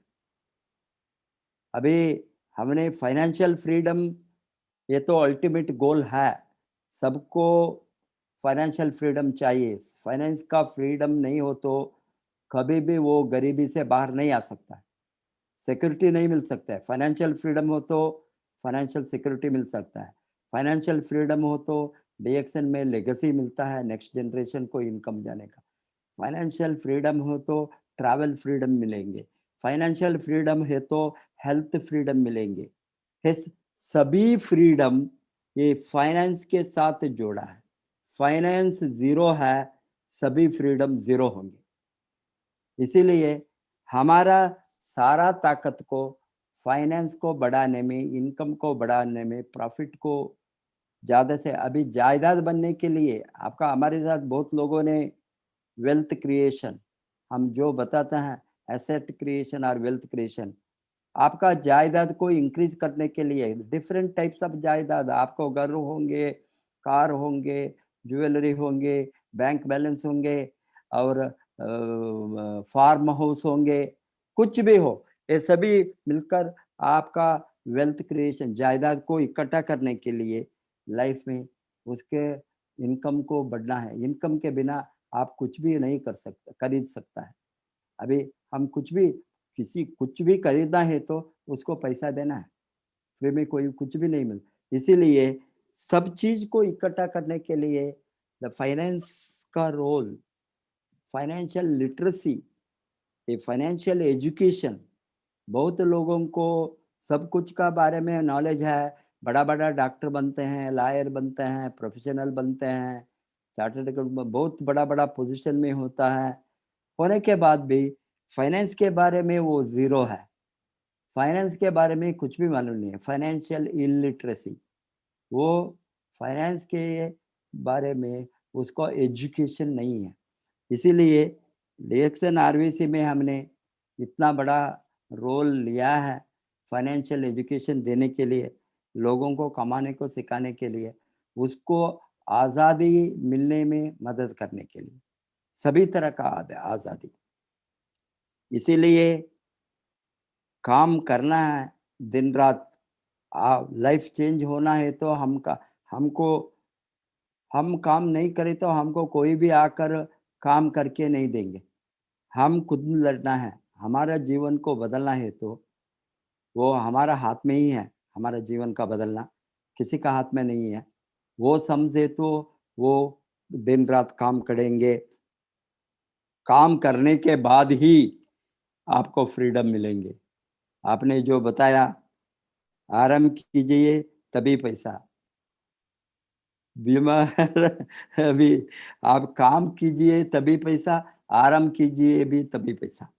अभी हमने फाइनेंशियल फ्रीडम, ये तो अल्टीमेट गोल है, सबको फाइनेंशियल फ्रीडम चाहिए। फाइनेंस का फ्रीडम नहीं हो तो कभी भी वो गरीबी से बाहर नहीं आ सकता, सिक्योरिटी नहीं मिल सकता है। फाइनेंशियल फ्रीडम हो तो फाइनेंशियल सिक्योरिटी मिल सकता है, फाइनेंशियल फ्रीडम हो तो डीएक्सएन में लेगेसी मिलता है नेक्स्ट जनरेशन को इनकम जाने का, फाइनेंशियल फ्रीडम हो तो ट्रैवल फ्रीडम मिलेंगे, फाइनेंशियल फ्रीडम है तो हेल्थ फ्रीडम मिलेंगे। इस सभी फ्रीडम ये फाइनेंस के साथ जोड़ा है। फाइनेंस जीरो है, सभी फ्रीडम जीरो होंगे। इसीलिए हमारा सारा ताकत को फाइनेंस को बढ़ाने में, इनकम को बढ़ाने में, प्रॉफिट को ज्यादा से, अभी जायदाद बनने के लिए आपका, हमारे साथ बहुत लोगों ने वेल्थ क्रिएशन, हम जो बताते हैं एसेट क्रिएशन और वेल्थ क्रिएशन, आपका जायदाद को इंक्रीज करने के लिए डिफरेंट टाइप्स ऑफ जायदाद, आपको घर होंगे, कार होंगे, ज्वेलरी होंगे, बैंक बैलेंस होंगे और फार्म हाउस होंगे, कुछ भी हो, ये सभी मिलकर आपका वेल्थ क्रिएशन, जायदाद को इकट्ठा करने के लिए लाइफ में उसके इनकम को बढ़ना है। इनकम के बिना आप कुछ भी नहीं कर सकते, खरीद सकता है। अभी हम कुछ भी खरीदना है तो उसको पैसा देना है, फ्री में कोई कुछ भी नहीं मिलता। इसीलिए सब चीज को इकट्ठा करने के लिए द फाइनेंस का रोल, फाइनेंशियल लिटरेसी, ये फाइनेंशियल एजुकेशन, बहुत लोगों को सब कुछ का बारे में नॉलेज है, बड़ा बड़ा डॉक्टर बनते हैं, लॉयर बनते हैं, प्रोफेशनल बनते हैं, चार्टर्ड अकाउंटेंट, बहुत बड़ा बड़ा पोजीशन में होता है, होने के बाद भी फाइनेंस के बारे में वो जीरो है, फाइनेंस के बारे में कुछ भी मालूम नहीं है, फाइनेंशियल इलिटरेसी, वो फाइनेंस के बारे में उसको एजुकेशन नहीं है। इसीलिए डीएक्सएन आरवीसी में हमने इतना बड़ा रोल लिया है फाइनेंशियल एजुकेशन देने के लिए, लोगों को कमाने को सिखाने के लिए। उसको आज़ादी मिलने में मदद करने के लिए, सभी तरह का आज़ादी। इसीलिए काम करना है दिन रात। लाइफ चेंज होना है तो हम काम नहीं करें तो हमको कोई भी आकर काम करके नहीं देंगे। हम खुद लड़ना है। हमारा जीवन को बदलना है तो वो हमारा हाथ में ही है। हमारा जीवन का बदलना किसी का हाथ में नहीं है। वो समझे तो वो दिन रात काम करेंगे। काम करने के बाद ही आपको फ्रीडम मिलेंगे। आपने जो बताया, आराम कीजिए तभी पैसा। बीमार अभी आप काम कीजिए तभी पैसा, आराम कीजिए भी तभी पैसा।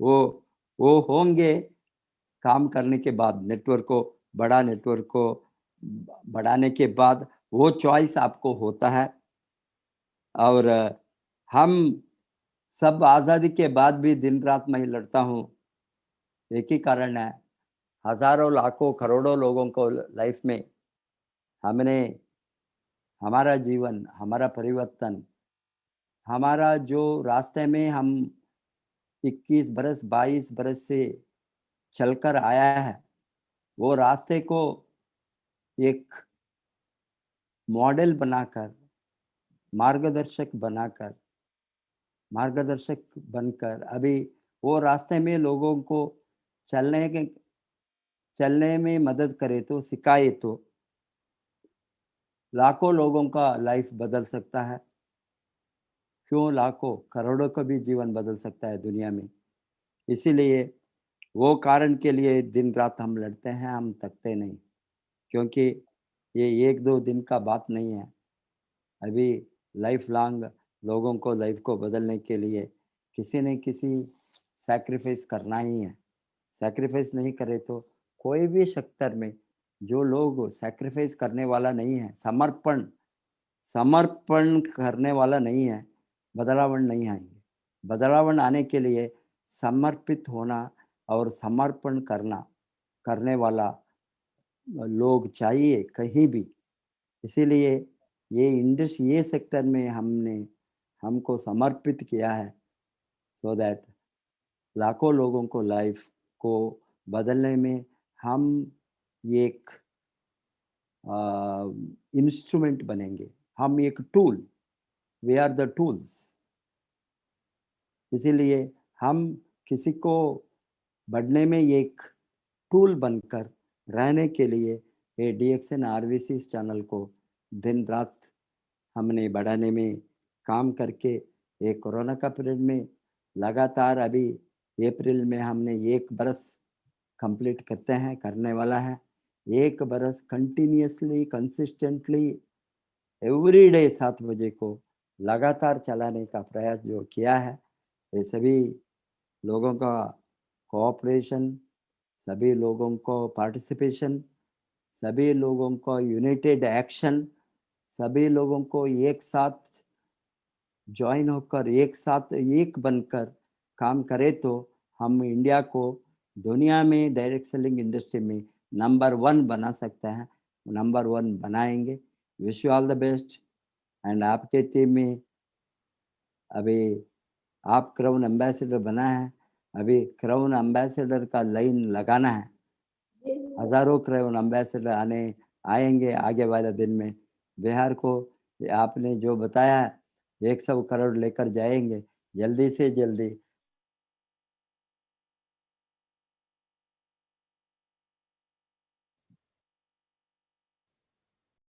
वो होंगे काम करने के बाद। नेटवर्क को बढ़ाने के बाद वो चॉइस आपको होता है। और हम सब आज़ादी के बाद भी दिन रात मैं लड़ता हूँ। एक ही कारण है, हजारों लाखों करोड़ों लोगों को लाइफ में हमने हमारा जीवन, हमारा परिवर्तन, हमारा जो रास्ते में हम 21 बरस 22 बरस से चलकर आया है, वो रास्ते को एक मॉडल बनाकर, मार्गदर्शक बनकर अभी वो रास्ते में लोगों को चलने में मदद करे तो, सिखाए तो लाखों लोगों का लाइफ बदल सकता है। क्यों, लाखों करोड़ों का भी जीवन बदल सकता है दुनिया में। इसीलिए वो कारण के लिए दिन रात हम लड़ते हैं, हम थकते नहीं। क्योंकि ये 1-2 दिन का बात नहीं है। अभी लाइफ लॉन्ग लोगों को लाइफ को बदलने के लिए किसी न किसी सैक्रिफाइस करना ही है। सैक्रिफाइस नहीं करे तो कोई भी सेक्टर में जो लोग सैक्रिफाइस करने वाला नहीं है, समर्पण करने वाला नहीं है, बदलाव नहीं आएंगे। बदलाव आने के लिए समर्पित होना और समर्पण करने वाला लोग चाहिए कहीं भी। इसीलिए ये सेक्टर में हमको समर्पित किया है, सो दैट लाखों लोगों को लाइफ को बदलने में हम एक इंस्ट्रूमेंट बनेंगे। हम एक tool, we are the tools. इसीलिए हम किसी को बढ़ने में एक टूल बनकर रहने के लिए ये DXN RVC चैनल को दिन रात हमने बढ़ाने में काम करके, ये कोरोना का पीरियड में लगातार अभी अप्रैल में हमने 1 बरस कंप्लीट करने वाला है। 1 बरस कंटिन्यूसली, कंसिस्टेंटली एवरी डे 7 बजे को लगातार चलाने का प्रयास जो किया है, ये सभी लोगों का कोऑपरेशन, सभी लोगों को पार्टिसिपेशन, सभी लोगों को यूनाइटेड एक्शन, सभी लोगों को एक साथ ज्वाइन होकर एक साथ एक बनकर काम करे तो हम इंडिया को दुनिया में डायरेक्ट सेलिंग इंडस्ट्री में नंबर 1 बना सकते हैं। नंबर 1 बनाएंगे। Wish you all the best. And आपके टीम में अभी आप क्राउन एम्बेसडर बना है। अभी क्राउन एम्बेसडर का लाइन लगाना है। हजारों क्राउन एम्बेसडर आएंगे आगे वाले दिन में। बिहार को आपने जो बताया 100 करोड़ लेकर जाएंगे। जल्दी से जल्दी